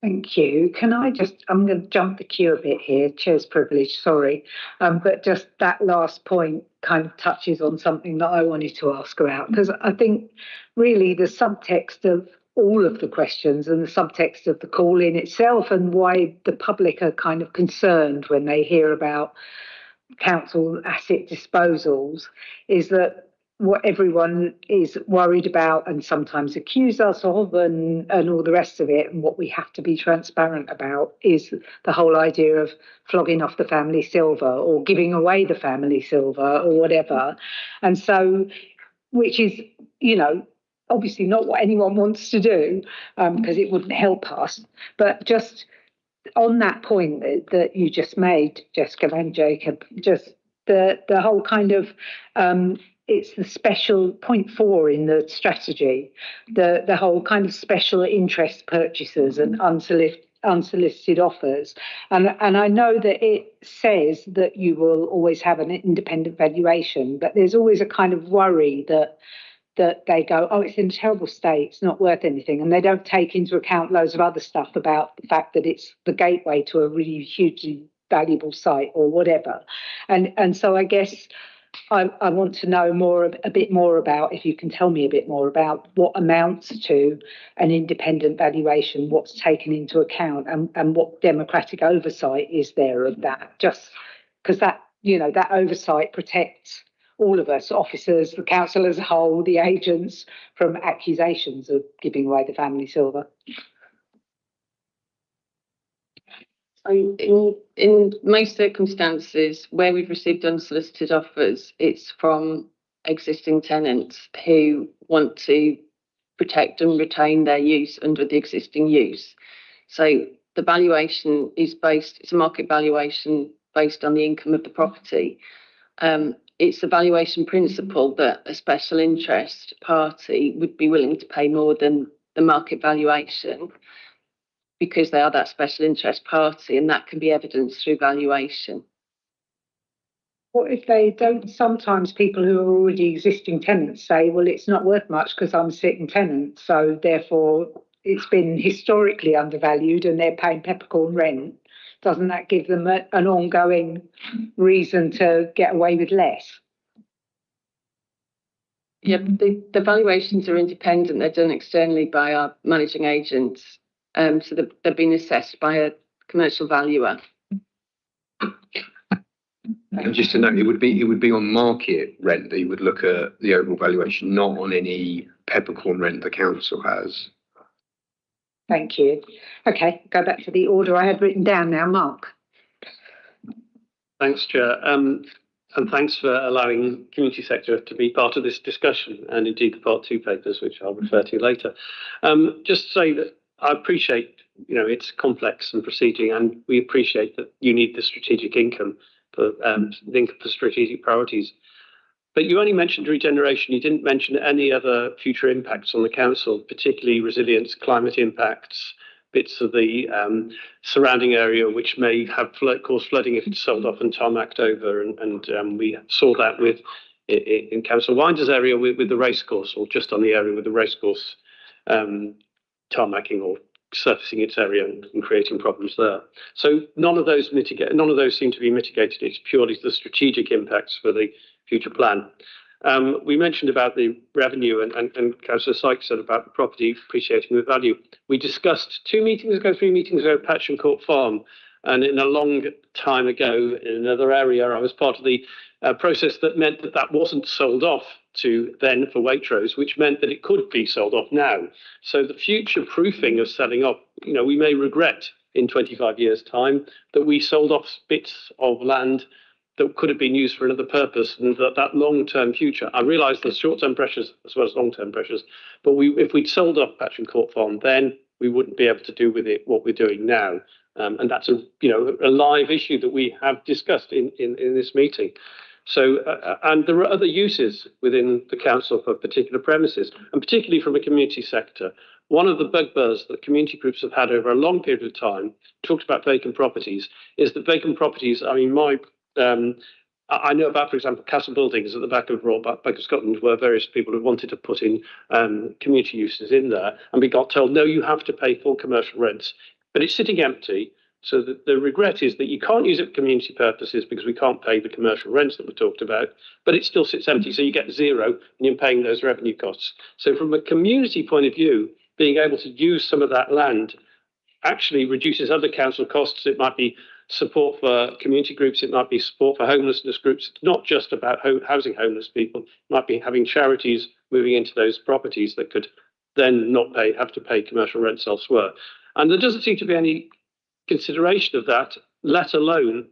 S1: Thank you. Can I I'm going to jump the queue a bit here, chair's privilege, sorry. But just that last point kind of touches on something that I wanted to ask about, because I think really the subtext of all of the questions and the subtext of the call in itself and why the public are kind of concerned when they hear about council asset disposals is that what everyone is worried about and sometimes accuse us of and all the rest of it, and what we have to be transparent about is the whole idea of flogging off the family silver or giving away the family silver or whatever. And so, which is, you know, obviously not what anyone wants to do, because it wouldn't help us. But just on that point that you just made, Jessica and Jacob, just the whole kind of it's the special point 4 in the strategy, the whole kind of special interest purchases and unsolicited offers. And I know that it says that you will always have an independent valuation, but there's always a kind of worry that they go, oh, it's in a terrible state, it's not worth anything. And they don't take into account loads of other stuff about the fact that it's the gateway to a really hugely valuable site or whatever. And so I guess I want to know a bit more about, if you can tell me a bit more about what amounts to an independent valuation, what's taken into account, and what democratic oversight is there of that, just because that, you know, that oversight protects all of us, officers, the council as a whole, the agents, from accusations of giving away the family silver.
S8: In most circumstances where we've received unsolicited offers, it's from existing tenants who want to protect and retain their use under the existing use. So the valuation is it's a market valuation based on the income of the property. It's a valuation principle that a special interest party would be willing to pay more than the market valuation, because they are that special interest party, and that can be evidenced through valuation.
S1: What if they don't? Sometimes people who are already existing tenants say, well, it's not worth much because I'm a sitting tenant, so therefore it's been historically undervalued and they're paying peppercorn rent. Doesn't that give them an ongoing reason to get away with less?
S8: Yeah, the valuations are independent. They're done externally by our managing agents. So they've been assessed by a commercial valuer.
S3: And just to note, it would be on market rent that you would look at the overall valuation, not on any peppercorn rent the council has.
S1: Thank you. Okay, go back to the order I had written down now. Mark.
S10: Thanks, Chair. And thanks for allowing community sector to be part of this discussion, and indeed the Part 2 papers, which I'll refer to later. Just to say that I appreciate, you know, it's complex and proceeding, and we appreciate that you need the strategic income for strategic priorities. But you only mentioned regeneration. You didn't mention any other future impacts on the council, particularly resilience, climate impacts, bits of the surrounding area which may have cause flooding if it's sold off and tarmacked over. And we saw that in Council Winder's area with the racecourse, or just on the area with the racecourse tarmacking or surfacing its area and creating problems there. So none of those seem to be mitigated. It's purely the strategic impacts for the future plan. We mentioned about the revenue, and Councillor Sykes said about the property appreciating with value. We discussed 3 meetings ago, Patch and Court Farm, and in a long time ago, in another area, I was part of the process that meant that that wasn't sold off to then for Waitrose, which meant that it could be sold off now. So the future proofing of selling off, we may regret in 25 years' time that we sold off bits of land that could have been used for another purpose, and that long-term future. I realise there's short-term pressures as well as long-term pressures, but if we'd sold off Patch and Court Farm, then we wouldn't be able to do with it what we're doing now. And that's a live issue that we have discussed in this meeting. So, and there are other uses within the council for particular premises, and particularly from a community sector. One of the bugbears that community groups have had over a long period of time, talked about vacant properties, is that vacant properties, I know about, for example, Castle Buildings at the back of Royal Bank of Scotland, where various people have wanted to put in community uses in there, and we got told, no, you have to pay full commercial rents. But it's sitting empty. So the regret is that you can't use it for community purposes because we can't pay the commercial rents that we talked about, but it still sits empty. So you get zero and you're paying those revenue costs. So from a community point of view, being able to use some of that land actually reduces other council costs. It might be support for community groups. It might be support for homelessness groups. It's not just about housing homeless people. It might be having charities moving into those properties that could then have to pay commercial rents elsewhere. And there doesn't seem to be any consideration of that, let alone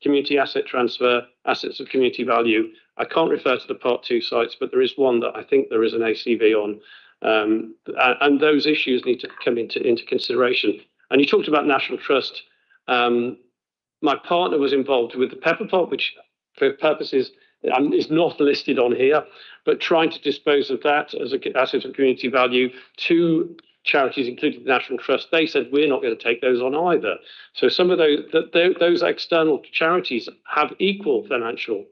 S10: community asset transfer, assets of community value. I can't refer to the Part 2 sites, but there is one that I think there is an ACV on. And those issues need to come into consideration. And you talked about National Trust. My partner was involved with the Pepper Pot, which for purposes is not listed on here, but trying to dispose of that as an asset of community value to charities, including the National Trust. They said, we're not going to take those on either. So some of those external charities have equal financial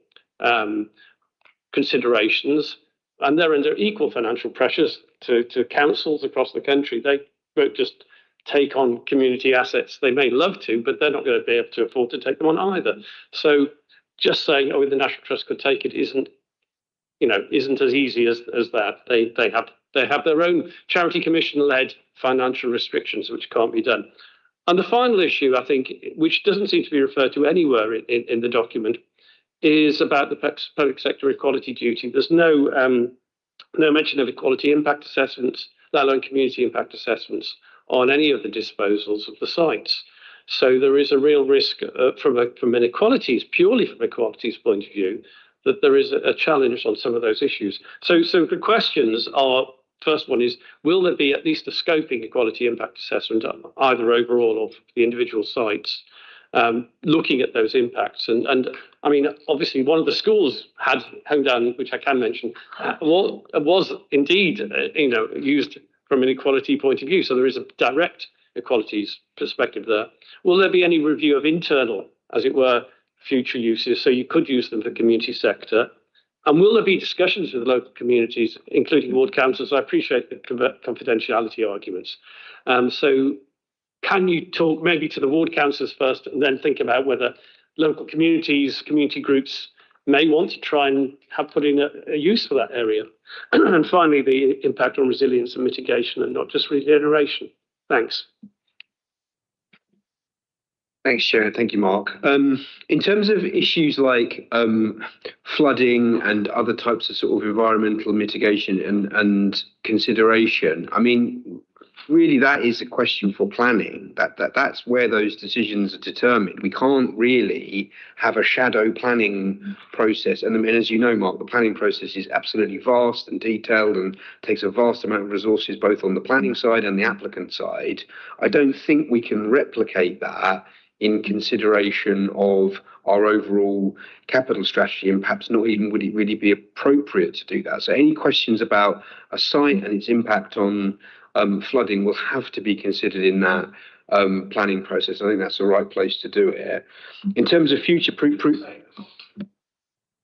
S10: considerations, and they're under equal financial pressures to councils across the country. They won't just take on community assets. They may love to, but they're not going to be able to afford to take them on either. So just saying, oh, the National Trust could take it isn't as easy as that. They have their own charity commission-led financial restrictions, which can't be done. And the final issue, I think, which doesn't seem to be referred to anywhere in the document, is about the public sector equality duty. There's no mention of equality impact assessments, let alone community impact assessments, on any of the disposals of the sites. So there is a real risk from an equalities, purely from equalities point of view, that there is a challenge on some of those issues. So the questions are, first one is, will there be at least a scoping equality impact assessment, either overall or for the individual sites, looking at those impacts? And I mean, obviously, one of the schools had Home Down, which I can mention, was indeed, used from an equality point of view. So there is a direct equalities perspective there. Will there be any review of internal, as it were, future uses, so you could use them for community sector? And will there be discussions with local communities, including ward councils? I appreciate the confidentiality arguments. So can you talk maybe to the ward councils first and then think about whether local communities, community groups may want to try and put in a use for that area? And finally, the impact on resilience and mitigation and not just regeneration. Thanks.
S3: Thanks, Chair. Thank you, Mark. In terms of issues like flooding and other types of sort of environmental mitigation and consideration, I mean, really that is a question for planning. That's where those decisions are determined. We can't really have a shadow planning process. And I mean, as you know, Mark, the planning process is absolutely vast and detailed and takes a vast amount of resources, both on the planning side and the applicant side. I don't think we can replicate that in consideration of our overall capital strategy, and perhaps not even would it really be appropriate to do that. So any questions about a site and its impact on flooding will have to be considered in that planning process. I think that's the right place to do it. In terms of future proof,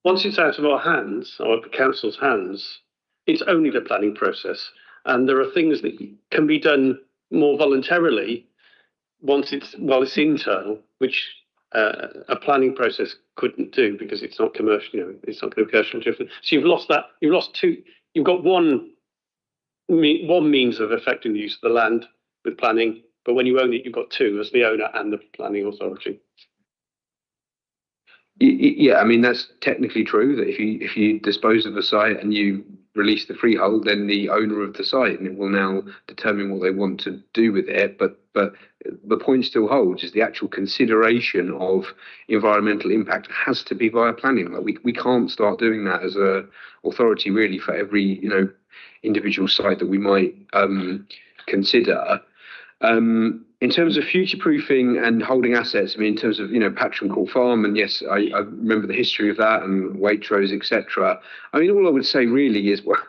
S10: once it's out of our hands, or the council's hands, it's only the planning process. And there are things that can be done more voluntarily once it's internal, which a planning process couldn't do because it's not commercial. It's not going to be commercially driven. So you've lost that. You've lost two. You've got one means of affecting the use of the land with planning, but when you own it, you've got two as the owner and the planning authority.
S3: Yeah, I mean that's technically true. That if you dispose of a site and you release the freehold, then the owner of the site and it will now determine what they want to do with it. But the point still holds: is the actual consideration of environmental impact has to be via planning. Like we can't start doing that as a authority really for every individual site that we might consider. In terms of future-proofing and holding assets, I mean, in terms of, Patron Court Farm, and yes, I remember the history of that and Waitrose, etc. I mean, all I would say really is, well,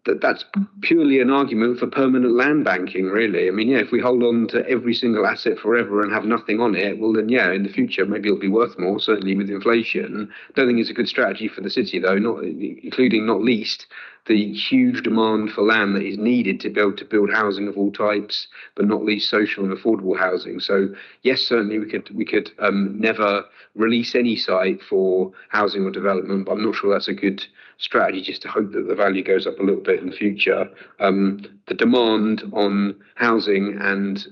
S3: that's purely an argument for permanent land banking, really. I mean, if we hold on to every single asset forever and have nothing on it, well, then, in the future, maybe it'll be worth more, certainly with inflation. Don't think it's a good strategy for the city, though, not least the huge demand for land that is needed to be able to build housing of all types, but not least social and affordable housing. So yes, certainly we could never release any site for housing or development, but I'm not sure that's a good strategy, just to hope that the value goes up a little bit in the future. The demand on housing and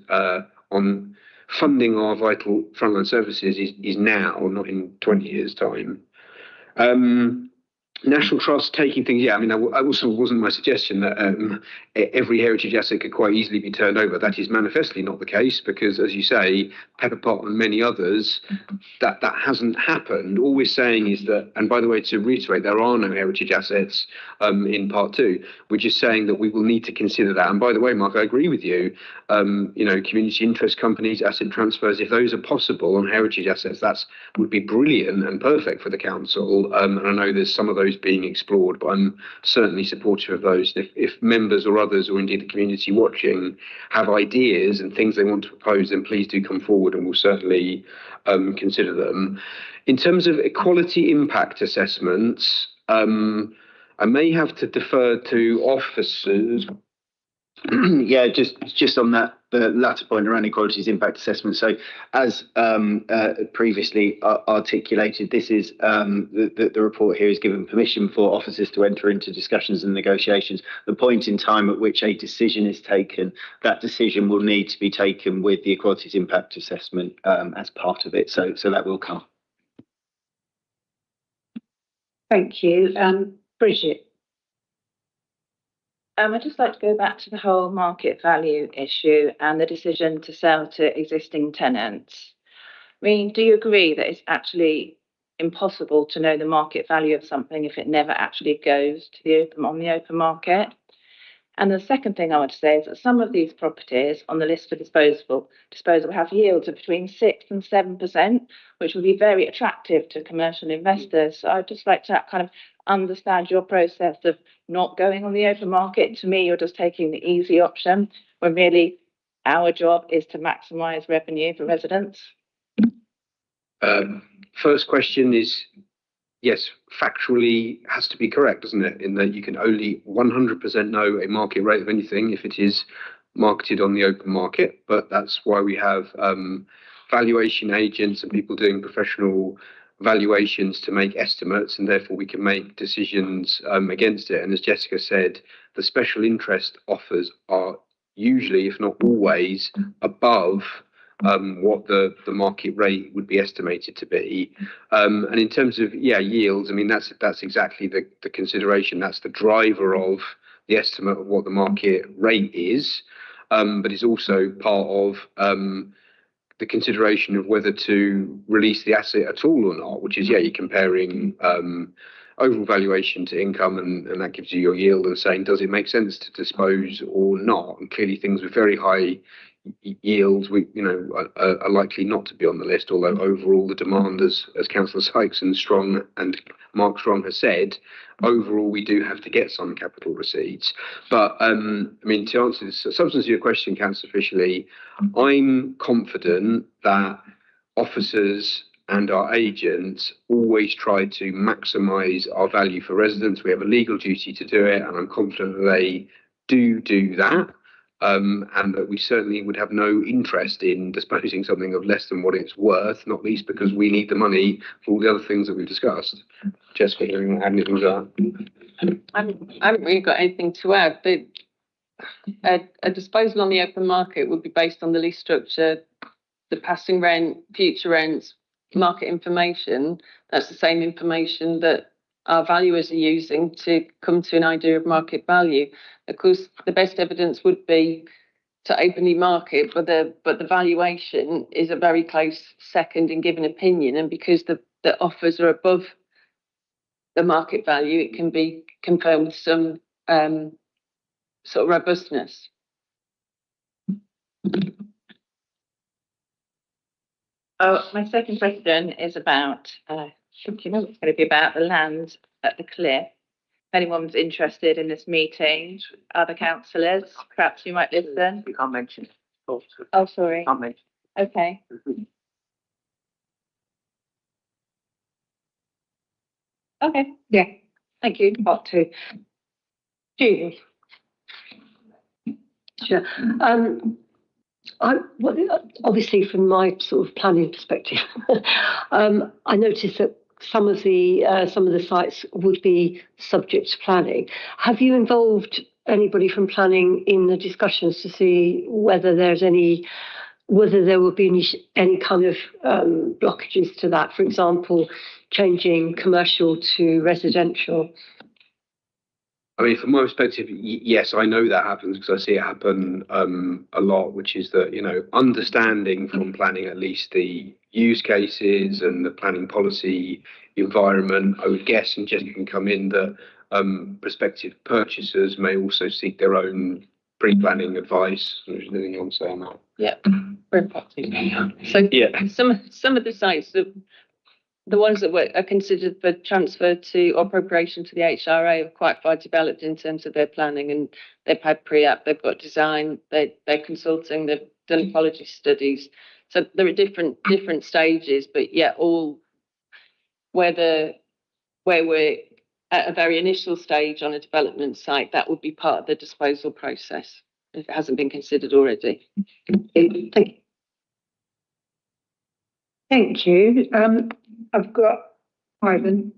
S3: on funding our vital frontline services is now, not in 20 years' time. National Trust taking things, I mean, that also wasn't my suggestion that every heritage asset could quite easily be turned over. That is manifestly not the case because, as you say, Pepper Pot and many others, that hasn't happened. All we're saying is that, and by the way, to reiterate, there are no heritage assets in Part 2. We're just saying that we will need to consider that. And by the way, Mark, I agree with you. Community interest companies, asset transfers, if those are possible on heritage assets, that would be brilliant and perfect for the council. And I know there's some of those being explored, but I'm certainly supportive of those. If members or others, or indeed the community watching, have ideas and things they want to propose, then please do come forward and we'll certainly consider them. In terms of equality impact assessments, I may have to defer to officers.
S6: Yeah, just on that, the latter point around equalities impact assessment. So as previously articulated, this is the report here is given permission for officers to enter into discussions and negotiations. The point in time at which a decision is taken, that decision will need to be taken with the equalities impact assessment as part of it. So that will come.
S1: Thank you. Bridget.
S8: I'd just like to go back to the whole market value issue and the decision to sell to existing tenants. I mean, do you agree that it's actually impossible to know the market value of something if it never actually goes to on the open market? And the second thing I would say is that some of these properties on the list for disposal have yields of between 6 and 7%, which would be very attractive to commercial investors. So I'd just like to kind of understand your process of not going on the open market. To me, you're just taking the easy option when really our job is to maximise revenue for residents.
S3: First question is, yes, factually has to be correct, doesn't it? In that you can only 100% know a market rate of anything if it is marketed on the open market. But that's why we have valuation agents and people doing professional valuations to make estimates, and therefore we can make decisions against it. And as Jessica said, the special interest offers are usually, if not always, above what the market rate would be estimated to be. And in terms of yields, I mean that's exactly the consideration. That's the driver of the estimate of what the market rate is, but it's also part of the consideration of whether to release the asset at all or not, which is you're comparing overall valuation to income, and that gives you your yield, and saying does it make sense to dispose or not. And clearly things with very high yields are likely not to be on the list, although overall the demand, as Councillor Sykes and Mark Strong has said, overall we do have to get some capital receipts. But I mean, to answer the substance of your question, Councillor Fishley, I'm confident that officers and our agents always try to maximise our value for residents. We have a legal duty to do it, and I'm confident that they do that. and that we certainly would have no interest in disposing something of less than what it's worth, not least because we need the money for all the other things that we've discussed. Jessica, do you want to add anything to that?
S8: I haven't really got anything to add. A disposal on the open market would be based on the lease structure, the passing rent, future rents, market information. That's the same information that our valuers are using to come to an idea of market value. Of course, the best evidence would be to openly market, but the valuation is a very close second in giving opinion, and because the offers are above the market value, it can be confirmed with some sort of robustness.
S11: Oh, my second question is about, it's going to be about the land at the cliff. If anyone's interested in this meeting, other councillors, perhaps you might listen.
S2: We can't mention it.
S11: Oh, sorry.
S2: Can't mention.
S11: Okay. Okay.
S1: Yeah.
S11: Thank you.
S1: Part 2.
S12: Julie. Sure. Obviously, from my sort of planning perspective, I noticed that some of the sites would be subject to planning. Have you involved anybody from planning in the discussions to see whether there would be any kind of blockages to that? For example, changing commercial to residential.
S3: I mean, from my perspective, yes, I know that happens because I see it happen a lot, which is that, understanding from planning at least the use cases and the planning policy environment, I would guess, and just can come in that prospective purchasers may also seek their own pre-planning advice. Is there anything you want to say on that?
S8: Yeah, very possible. So yeah, some of the sites that the ones that are considered for transfer to or appropriation to the HRA are quite far developed in terms of their planning, and they've had pre-app, they've got design, they're consulting, they've done ecology studies. So there are different stages, but yeah, all where we're at a very initial stage on a development site, that would be part of the disposal process if it hasn't been considered already.
S12: Thank you.
S1: Thank you. I've got Ivan.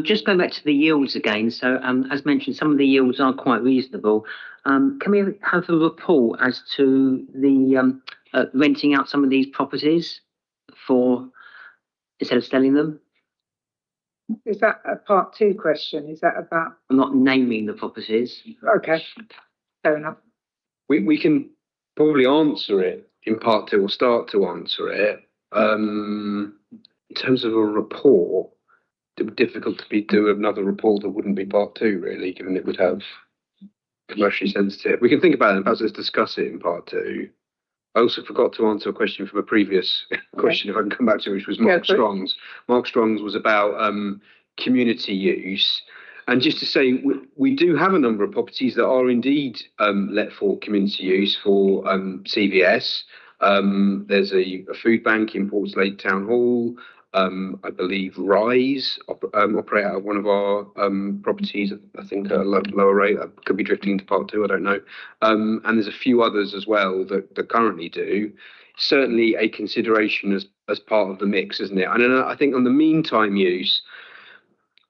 S13: Just going back to the yields again. So, as mentioned, some of the yields are quite reasonable. Can we have a report as to the renting out some of these properties instead of selling them?
S1: Is that a part 2 question? Is that about?
S13: I'm not naming the properties.
S1: Okay, fair enough.
S3: We can probably answer it in part 2 or start to answer it. In terms of a report, it would be difficult to do another report that wouldn't be part 2, really, given it would have commercially sensitive. We can think about it and perhaps let's discuss it in part 2. I also forgot to answer a question from a previous question, if I can come back to, which was Mark Strong's. Mark Strong's was about community use. And just to say, we do have a number of properties that are indeed let for community use for CVS. There's a food bank in Portslade Town Hall. I believe Rise operate out of one of our properties, I think at a lower rate. I could be drifting into part 2, I don't know. And there's a few others as well that currently do. Certainly a consideration as part of the mix, isn't it? And I think on the meantime use,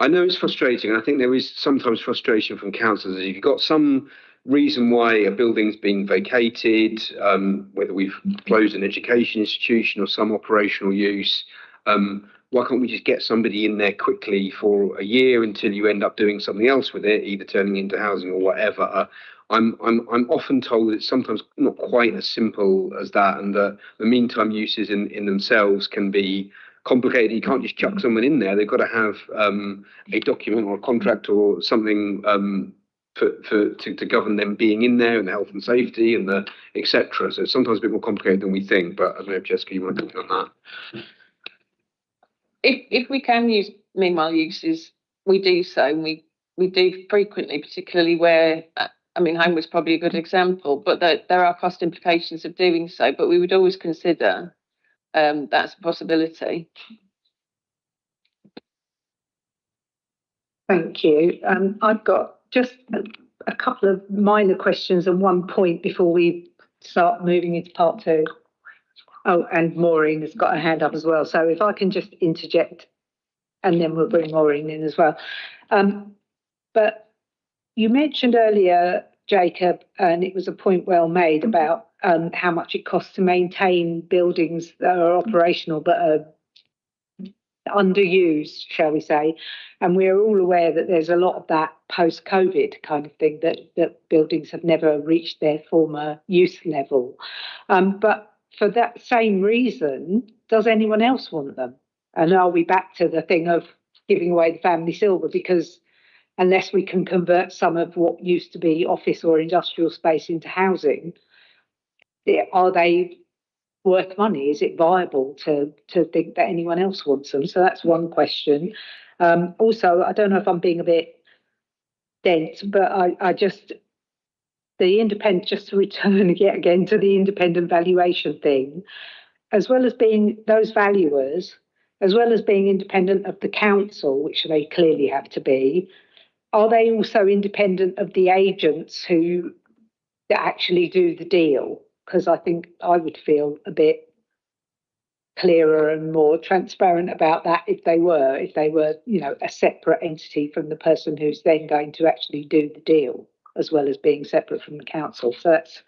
S3: I know it's frustrating, and I think there is sometimes frustration from councils. If you've got some reason why a building's being vacated, whether we've closed an education institution or some operational use, why can't we just get somebody in there quickly for a year until you end up doing something else with it, either turning into housing or whatever? I'm often told it's sometimes not quite as simple as that, and the meantime uses in themselves can be complicated. You can't just chuck someone in there. They've got to have a document or a contract or something to govern them being in there, and the health and safety and the etc. So it's sometimes a bit more complicated than we think. But I don't know if Jessica, you want to comment on that?
S8: If we can use meanwhile uses, we do so, and we do frequently, particularly where, Home was probably a good example, but there are cost implications of doing so, but we would always consider that's a possibility.
S1: Thank you. I've got just a couple of minor questions and one point before we start moving into part two. Oh, and Maureen has got her hand up as well. So if I can just interject, and then we'll bring Maureen in as well. But you mentioned earlier, Jacob, and it was a point well made about how much it costs to maintain buildings that are operational but are underused, shall we say. And we're all aware that there's a lot of that post-COVID kind of thing, that buildings have never reached their former use level. But for that same reason, does anyone else want them? And are we back to the thing of giving away the family silver? Because unless we can convert some of what used to be office or industrial space into housing, are they worth money? Is it viable to think that anyone else wants them? So that's one question. Also, I don't know if I'm being a bit dense, but I just, just to return yet again to the independent valuation thing, as well as being those valuers, as well as being independent of the council, which they clearly have to be, are they also independent of the agents who actually do the deal? Because I think I would feel a bit clearer and more transparent about that if they were, a separate entity from the person who's then going to actually do the deal, as well as being separate from the council. So that's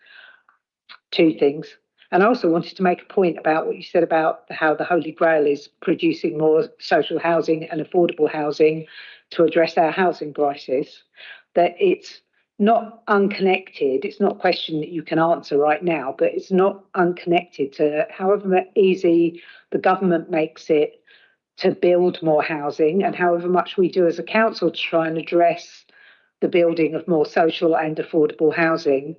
S1: two things. And I also wanted to make a point about what you said about how the Holy Grail is producing more social housing and affordable housing to address our housing crisis, that it's not unconnected. It's not a question that you can answer right now, but it's not unconnected to however easy the government makes it to build more housing and however much we do as a council to try and address the building of more social and affordable housing,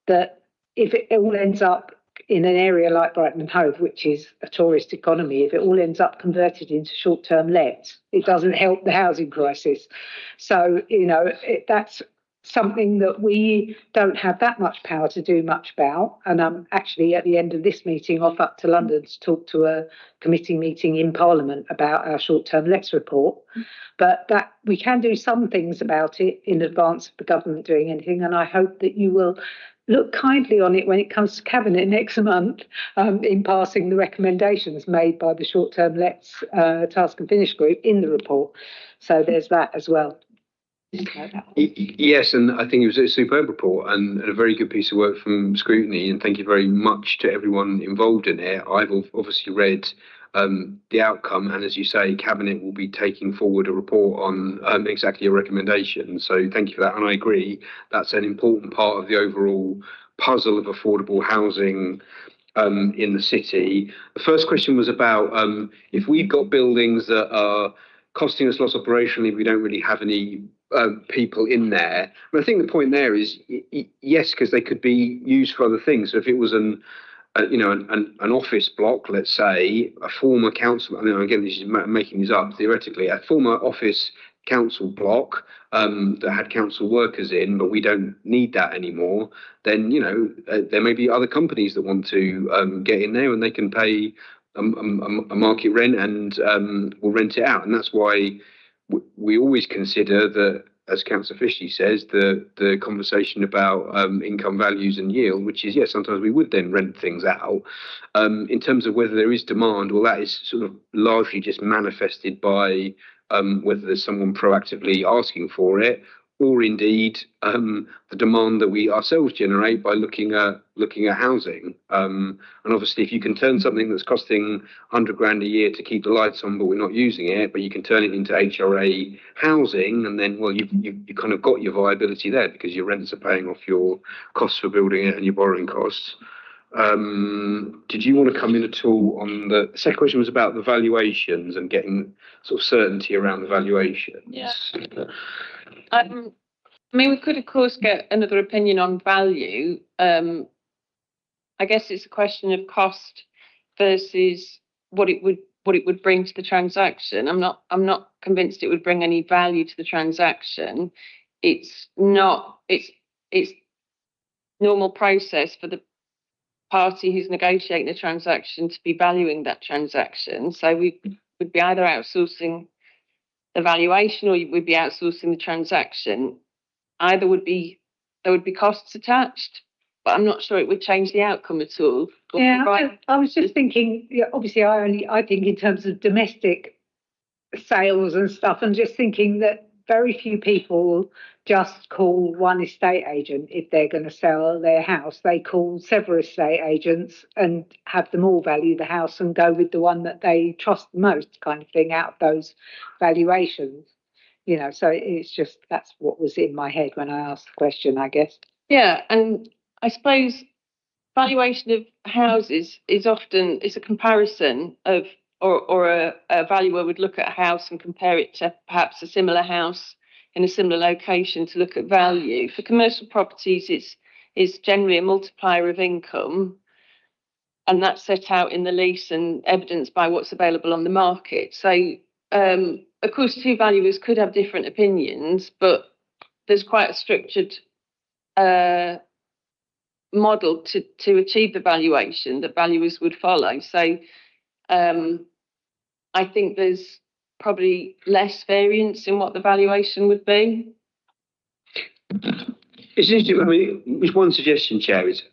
S1: that if it all ends up in an area like Brighton and Hove, which is a tourist economy, if it all ends up converted into short-term lets, it doesn't help the housing crisis. So, that's something that we don't have that much power to do much about. And I'm actually at the end of this meeting off up to London to talk to a committee meeting in Parliament about our short-term lets report. But that we can do some things about it in advance of the government doing anything. And I hope that you will look kindly on it when it comes to Cabinet next month in passing the recommendations made by the short-term lets task and finish group in the report. So there's that as well.
S3: Yes, and I think it was a superb report and a very good piece of work from Scrutiny, and thank you very much to everyone involved in it. I've obviously read the outcome, and as you say, Cabinet will be taking forward a report on exactly your recommendation. So thank you for that, and I agree that's an important part of the overall puzzle of affordable housing in the city. The first question was about if we've got buildings that are costing us lots operationally, we don't really have any people in there. And I think the point there is yes, because they could be used for other things. So if it was an office block, let's say, a former council, again, this is making this up theoretically, a former office council block that had council workers in, but we don't need that anymore, then, there may be other companies that want to get in there and they can pay a market rent and will rent it out. And that's why we always consider that, as Councillor Fishley says, the conversation about income values and yield, which is, yes, sometimes we would then rent things out. In terms of whether there is demand, well, that is sort of largely just manifested by whether there's someone proactively asking for it, or indeed the demand that we ourselves generate by looking at housing. And obviously, if you can turn something that's costing 100 grand a year to keep the lights on, but we're not using it, but you can turn it into HRA housing, and then, well, you kind of got your viability there because your rents are paying off your costs for building it and your borrowing costs. Did you want to come in at all on the second question? Was about the valuations and getting sort of certainty around the valuations.
S8: Yeah. We could, of course, get another opinion on value. I guess it's a question of cost versus what it would bring to the transaction. I'm not convinced it would bring any value to the transaction. It's normal process for the party who's negotiating the transaction to be valuing that transaction. So we would be either outsourcing the valuation or we'd be outsourcing the transaction. either there would be costs attached, but I'm not sure it would change the outcome at all.
S1: Yeah,
S8: Right.
S1: I was just thinking, obviously I think in terms of domestic sales and stuff, and just thinking that very few people just call one estate agent if they're going to sell their house. They call several estate agents and have them all value the house and go with the one that they trust the most, kind of thing, out of those valuations. So it's just, that's what was in my head when I asked the question, I guess.
S8: Yeah, and I suppose valuation of houses is often a comparison of, or a valuer would look at a house and compare it to perhaps a similar house in a similar location to look at value. For commercial properties, it's generally a multiplier of income, and that's set out in the lease and evidenced by what's available on the market. So, of course, two valuers could have different opinions, but there's quite a structured model to achieve the valuation that valuers would follow. So I think there's probably less variance in what the valuation would be.
S3: It's interesting. I mean, one suggestion, Chair, is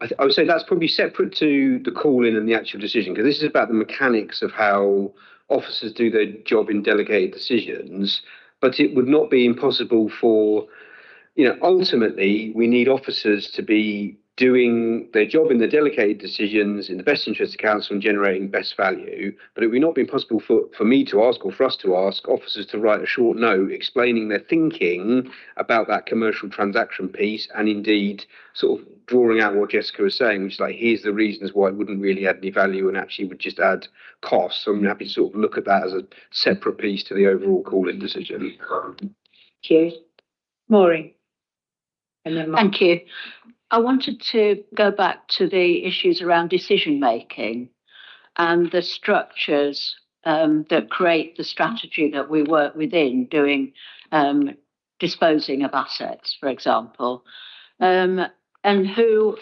S3: I would say that's probably separate to the call-in and the actual decision, because this is about the mechanics of how officers do their job in delegated decisions. But it would not be impossible for, ultimately, we need officers to be doing their job in the delegated decisions in the best interest of council and generating best value. But it would not be possible for me to ask, or for us to ask officers to write a short note explaining their thinking about that commercial transaction piece, and indeed sort of drawing out what Jessica was saying, which is like, here's the reasons why it wouldn't really add any value and actually would just add costs. So I'm happy to sort of look at that as a separate piece to the overall call-in decision.
S1: Thank you. Maureen. And then
S14: Thank you. I wanted to go back to the issues around decision making and the structures that create the strategy that we work within, doing disposing of assets, for example, and who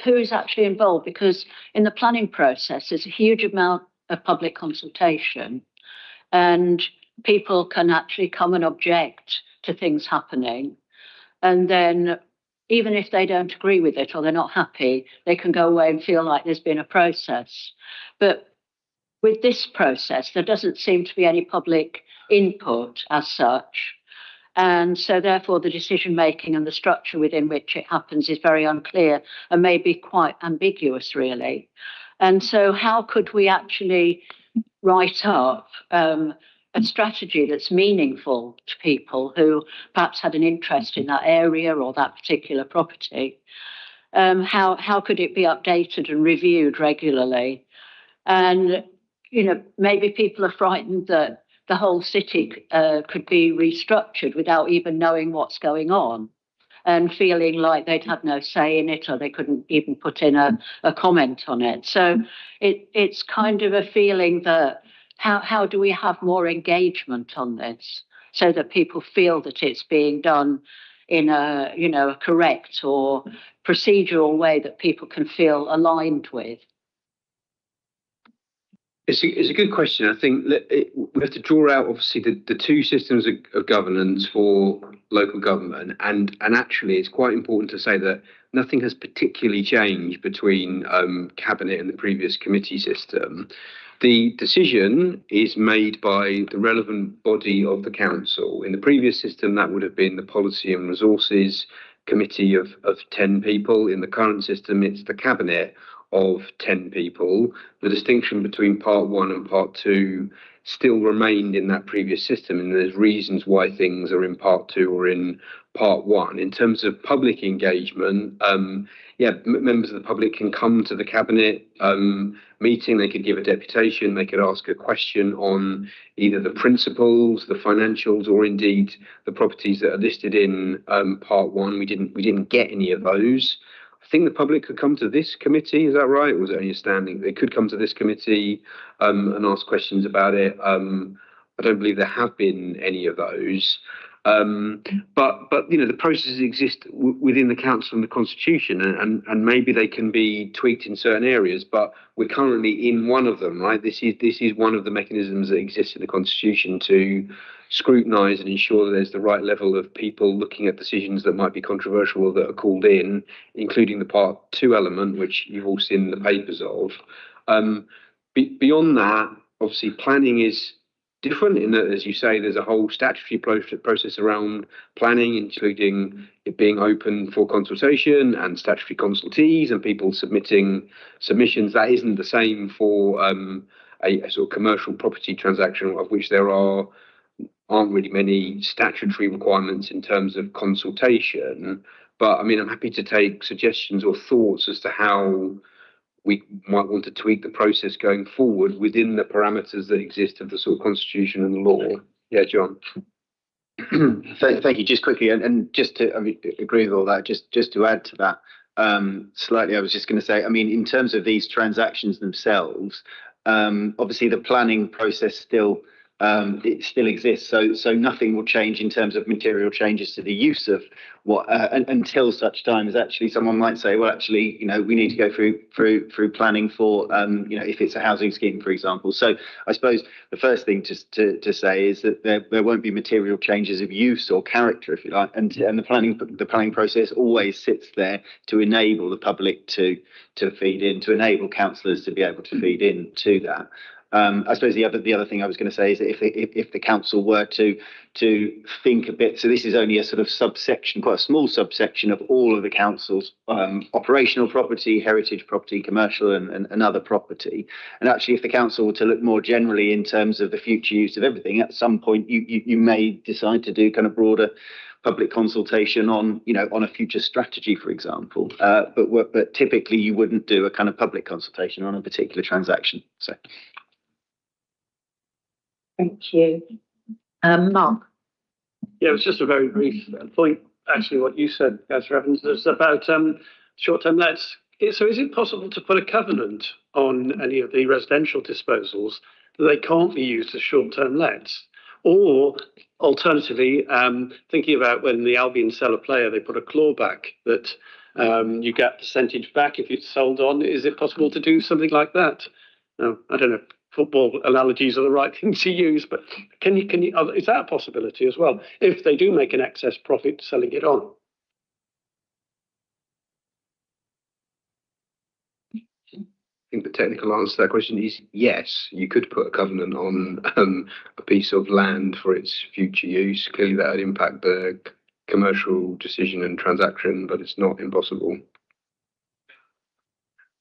S14: is actually involved, because in the planning process there's a huge amount of public consultation, and people can actually come and object to things happening, and then even if they don't agree with it or they're not happy, they can go away and feel like there's been a process. But with this process, there doesn't seem to be any public input as such. And so therefore the decision making and the structure within which it happens is very unclear and maybe quite ambiguous, really. And so how could we actually write up a strategy that's meaningful to people who perhaps had an interest in that area or that particular property? How could it be updated and reviewed regularly? And, maybe people are frightened that the whole city could be restructured without even knowing what's going on, and feeling like they'd had no say in it, or they couldn't even put in a comment on it. So it's kind of a feeling that how do we have more engagement on this so that people feel that it's being done in a correct or procedural way that people can feel aligned with?
S3: It's a good question. I think we have to draw out, obviously, the two systems of governance for local government, and actually it's quite important to say that nothing has particularly changed between Cabinet and the previous committee system. The decision is made by the relevant body of the council. In the previous system, that would have been the Policy and Resources Committee of 10 people. In the current system, it's the Cabinet of 10 people. The distinction between part 1 and part 2 still remained in that previous system, and there's reasons why things are in part 2 or in part 1. In terms of public engagement, members of the public can come to the Cabinet meeting, they could give a deputation, they could ask a question on either the principles, the financials, or indeed the properties that are listed in part 1. We didn't get any of those. I think the public could come to this committee, is that right? Or was it only a standing? They could come to this committee and ask questions about it. I don't believe there have been any of those. But the processes exist within the council and the constitution, and maybe they can be tweaked in certain areas. But we're currently in one of them, right? This is one of the mechanisms that exists in the constitution to scrutinise and ensure that there's the right level of people looking at decisions that might be controversial or that are called in, including the Part 2 element, which you've all seen the papers of. Beyond that, obviously, planning is different in that, as you say, there's a whole statutory process around planning, including it being open for consultation and statutory consultees and people submitting submissions. That isn't the same for a sort of commercial property transaction, of which there aren't really many statutory requirements in terms of consultation. But I mean, I'm happy to take suggestions or thoughts as to how we might want to tweak the process going forward within the parameters that exist of the sort of constitution and the law. Yeah, John.
S6: Thank you. Just quickly, and just to agree with all that, just to add to that slightly, I was just going to say, I mean, in terms of these transactions themselves, obviously the planning process still it still exists, so nothing will change in terms of material changes to the use of what until such time as actually someone might say, well, actually, we need to go through planning for if it's a housing scheme, for example. So I suppose the first thing to say is that there won't be material changes of use or character, if you like, and the planning process always sits there to enable the public to feed in, to enable councillors to be able to feed in to that. I suppose the other thing I was going to say is that if the council were to think a bit, so this is only a sort of subsection, quite a small subsection of all of the council's operational property, heritage property, commercial and other property. And actually, if the council were to look more generally in terms of the future use of everything, at some point you may decide to do kind of broader public consultation on a future strategy, for example. But typically you wouldn't do a kind of public consultation on a particular transaction. So.
S1: Thank you. Mark.
S10: Yeah, it was just a very brief point, actually, what you said, Councillor Evans, is about short-term lets. So is it possible to put a covenant on any of the residential disposals that they can't be used as short-term lets? Or alternatively, thinking about when the Albion sell a player, they put a clawback that you get percentage back if it's sold on. Is it possible to do something like that? No, I don't know. Football analogies are the right thing to use, but can you is that a possibility as well if they do make an excess profit selling it on?
S3: I think the technical answer to that question is yes. You could put a covenant on a piece of land for its future use. Clearly, that would impact the commercial decision and transaction, but it's not impossible.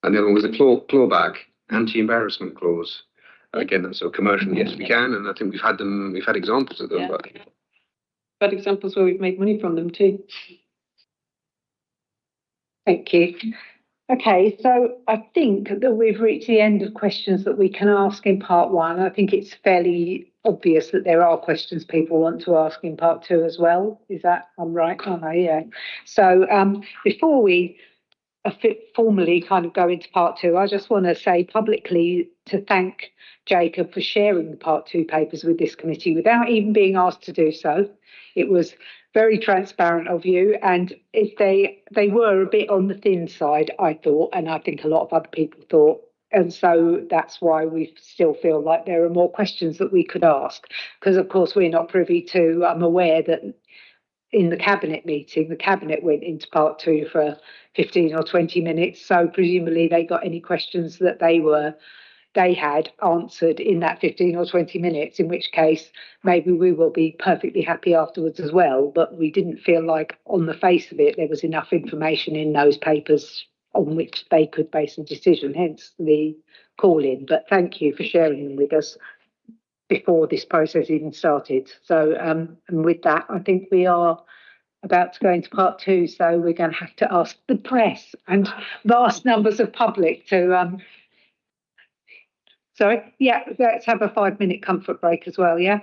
S3: And the other one was a clawback, anti-embarrassment clause. Again, that's a commercial. Yes, we can, and I think we've had examples of them.
S8: Yeah.
S3: But
S8: examples where we've made money from them too.
S1: Thank you. Okay, so I think that we've reached the end of questions that we can ask in part one. I think it's fairly obvious that there are questions people want to ask in part two as well. Is that, I'm right? Oh, no, yeah. So before we formally kind of go into part two, I just want to say publicly to thank Jacob for sharing the part two papers with this committee without even being asked to do so. It was very transparent of you, and if they were a bit on the thin side, I thought, and I think a lot of other people thought, and so that's why we still feel like there are more questions that we could ask, because of course we're not privy to, I'm aware that in the cabinet meeting, the cabinet went into part two for 15 or 20 minutes. So presumably they got any questions that they had answered in that 15 or 20 minutes, in which case maybe we will be perfectly happy afterwards as well. But we didn't feel like on the face of it, there was enough information in those papers on which they could base a decision, hence the call in. But thank you for sharing them with us before this process even started. So, and with that, I think we are about to go into part two. So we're going to have to ask the press and vast numbers of public to, sorry, yeah, let's have a 5-minute comfort break as well, yeah?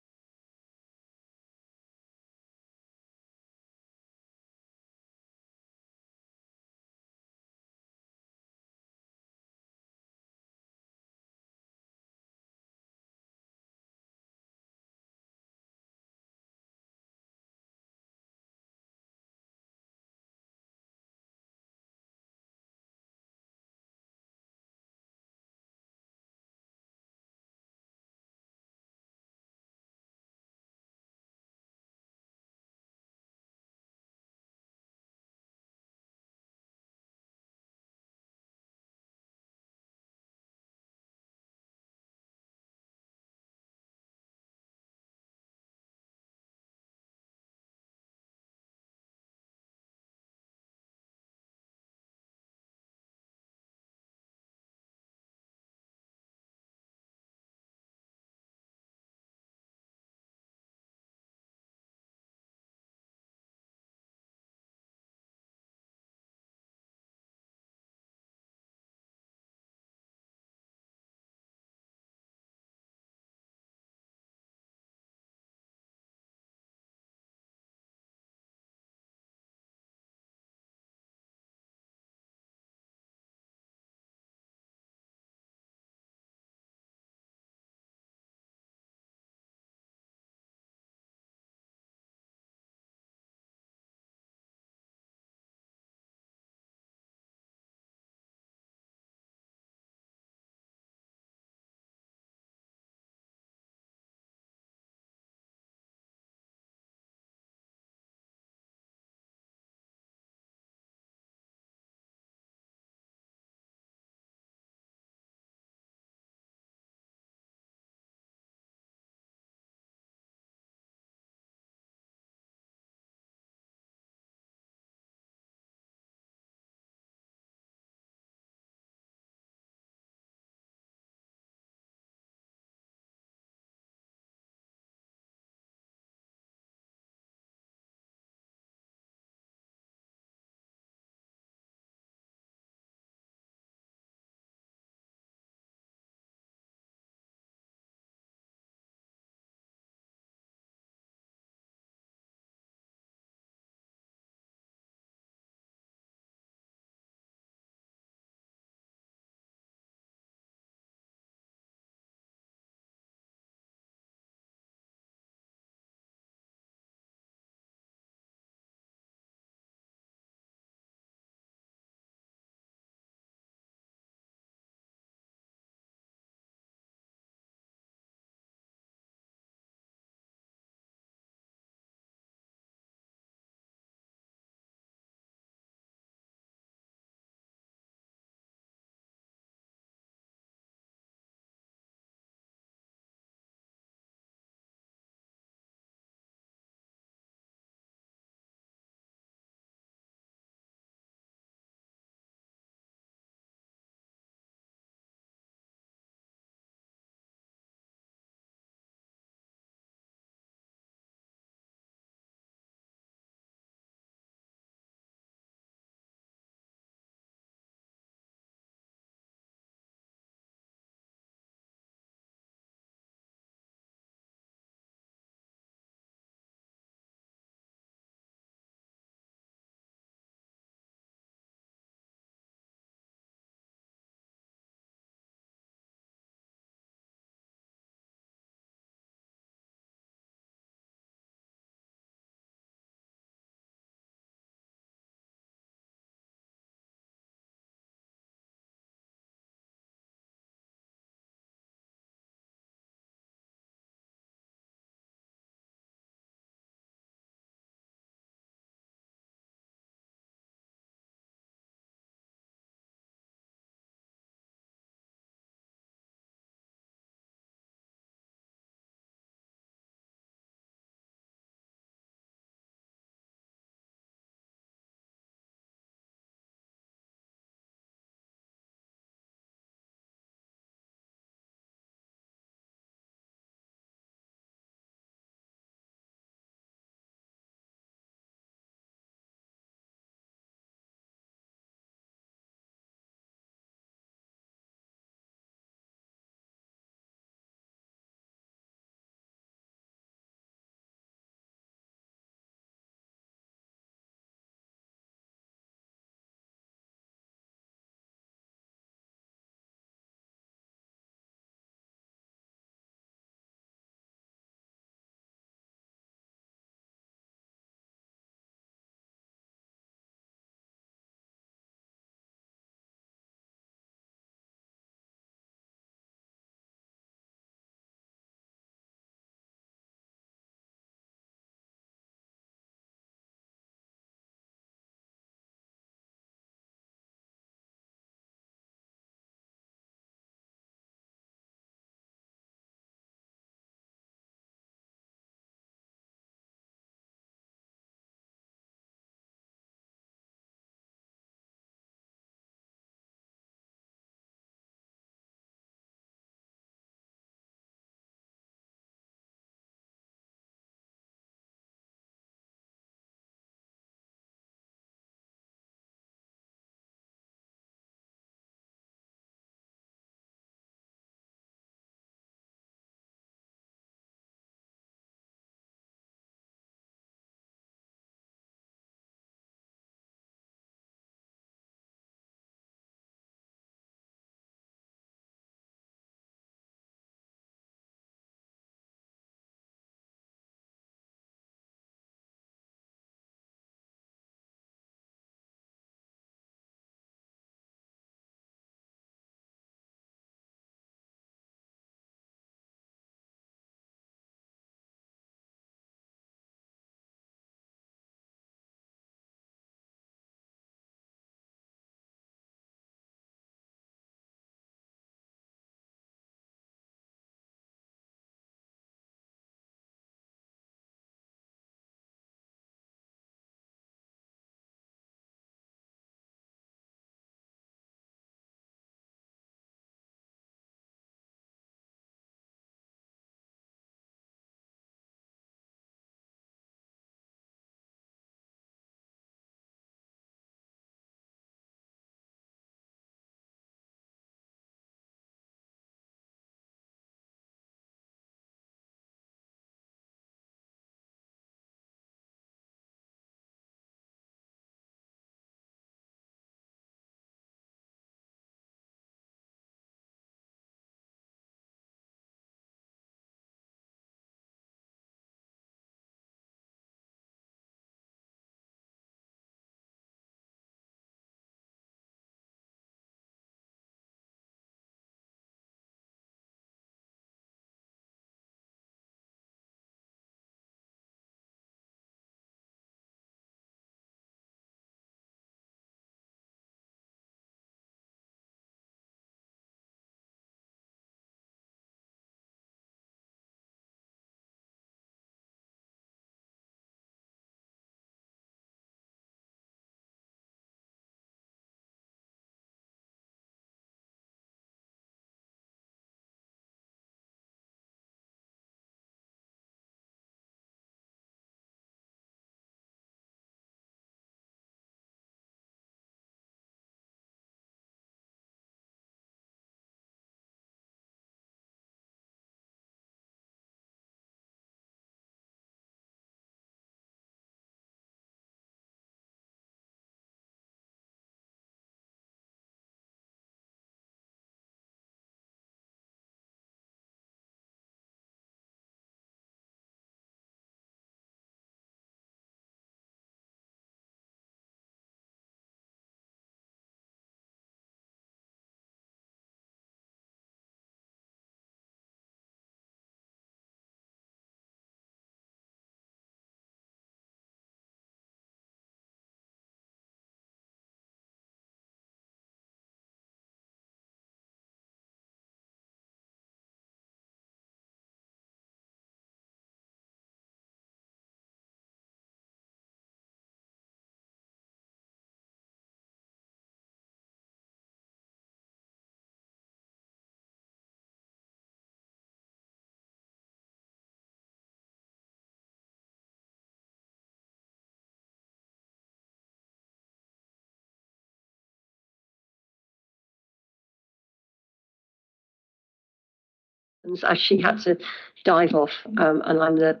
S12: as she had to dive off, and I'm the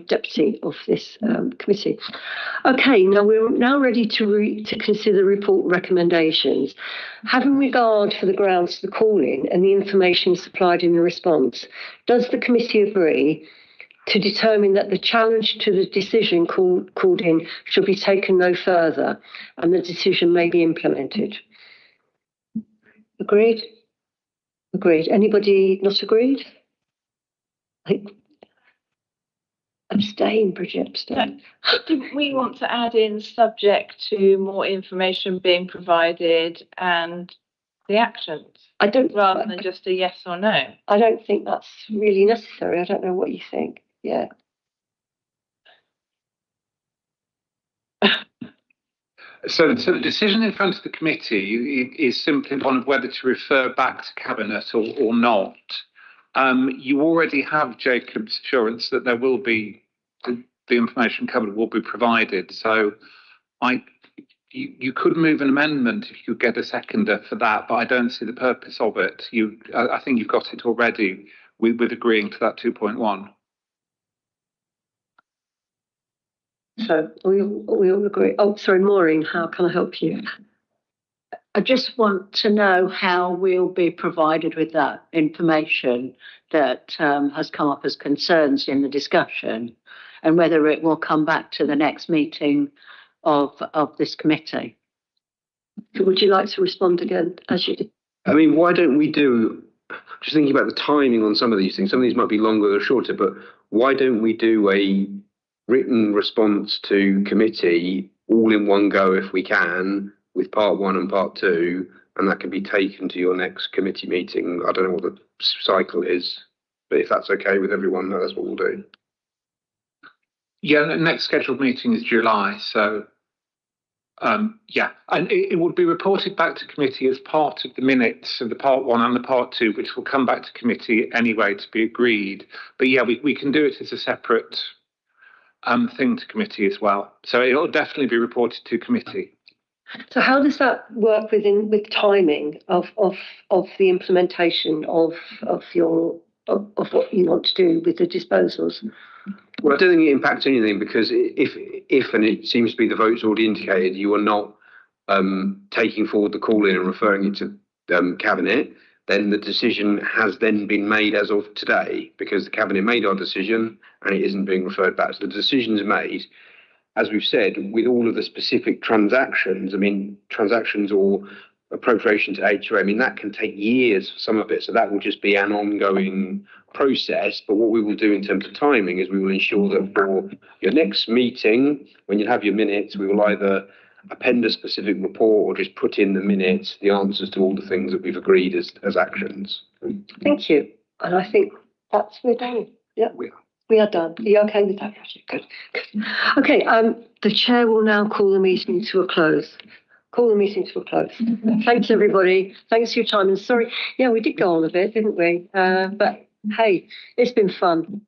S12: deputy of this committee. Okay, now we're now ready to consider report recommendations. Having regard for the grounds for the call-in and the information supplied in the response, does the committee agree to determine that the challenge to the decision called in should be taken no further and the decision may be implemented? Agreed? Agreed. Anybody not agreed? Abstain, Bridget, abstain.
S11: Didn't we want to add in subject to more information being provided and the actions?
S12: I don't,
S11: rather than just a yes or no.
S12: I don't think that's really necessary. I don't know what you think. Yeah.
S15: So the decision in front of the committee is simply one of whether to refer back to Cabinet or not. You already have Jacob's assurance that there will be, the information covered will be provided. So you could move an amendment if you get a seconder for that, but I don't see the purpose of it. I think you've got it already with agreeing to that 2.1.
S12: So we all agree. Oh, sorry, Maureen, how can I help you?
S14: I just want to know how we'll be provided with that information that has come up as concerns in the discussion, and whether it will come back to the next meeting of this committee.
S12: Would you like to respond again, as you did?
S3: I mean, why don't we do, just thinking about the timing on some of these things, some of these might be longer or shorter, but why don't we do a written response to committee all in one go if we can, with part 1 and part 2, and that can be taken to your next committee meeting. I don't know what the cycle is, but if that's okay with everyone, that's what we'll do.
S15: Yeah, the next scheduled meeting is July, so yeah, and it would be reported back to committee as part of the minutes of the part 1 and the part 2, which will come back to committee anyway to be agreed. But yeah, we can do it as a separate thing to committee as well. So it will definitely be reported to committee.
S12: So how does that work with timing of the implementation of what you want to do with the disposals?
S3: Well, I don't think it impacts anything, because if and it seems to be the vote's already indicated, you are not taking forward the call in and referring it to Cabinet, then the decision has then been made as of today, because the Cabinet made our decision and it isn't being referred back. So the decision is made. As we've said, with all of the specific transactions, I mean, transactions or appropriation to HRA, I mean, that can take years for some of it. So that will just be an ongoing process. But what we will do in terms of timing is we will ensure that for your next meeting, when you have your minutes, we will either append a specific report or just put in the minutes the answers to all the things that we've agreed as actions.
S12: Thank you. And I think we're done. Yeah, we are done. Are you okay with that? Good. Okay, the chair will now call the meeting to a close. Thanks, everybody. Thanks for your time. And sorry, yeah, we did go on a bit, didn't we? But hey, it's been fun.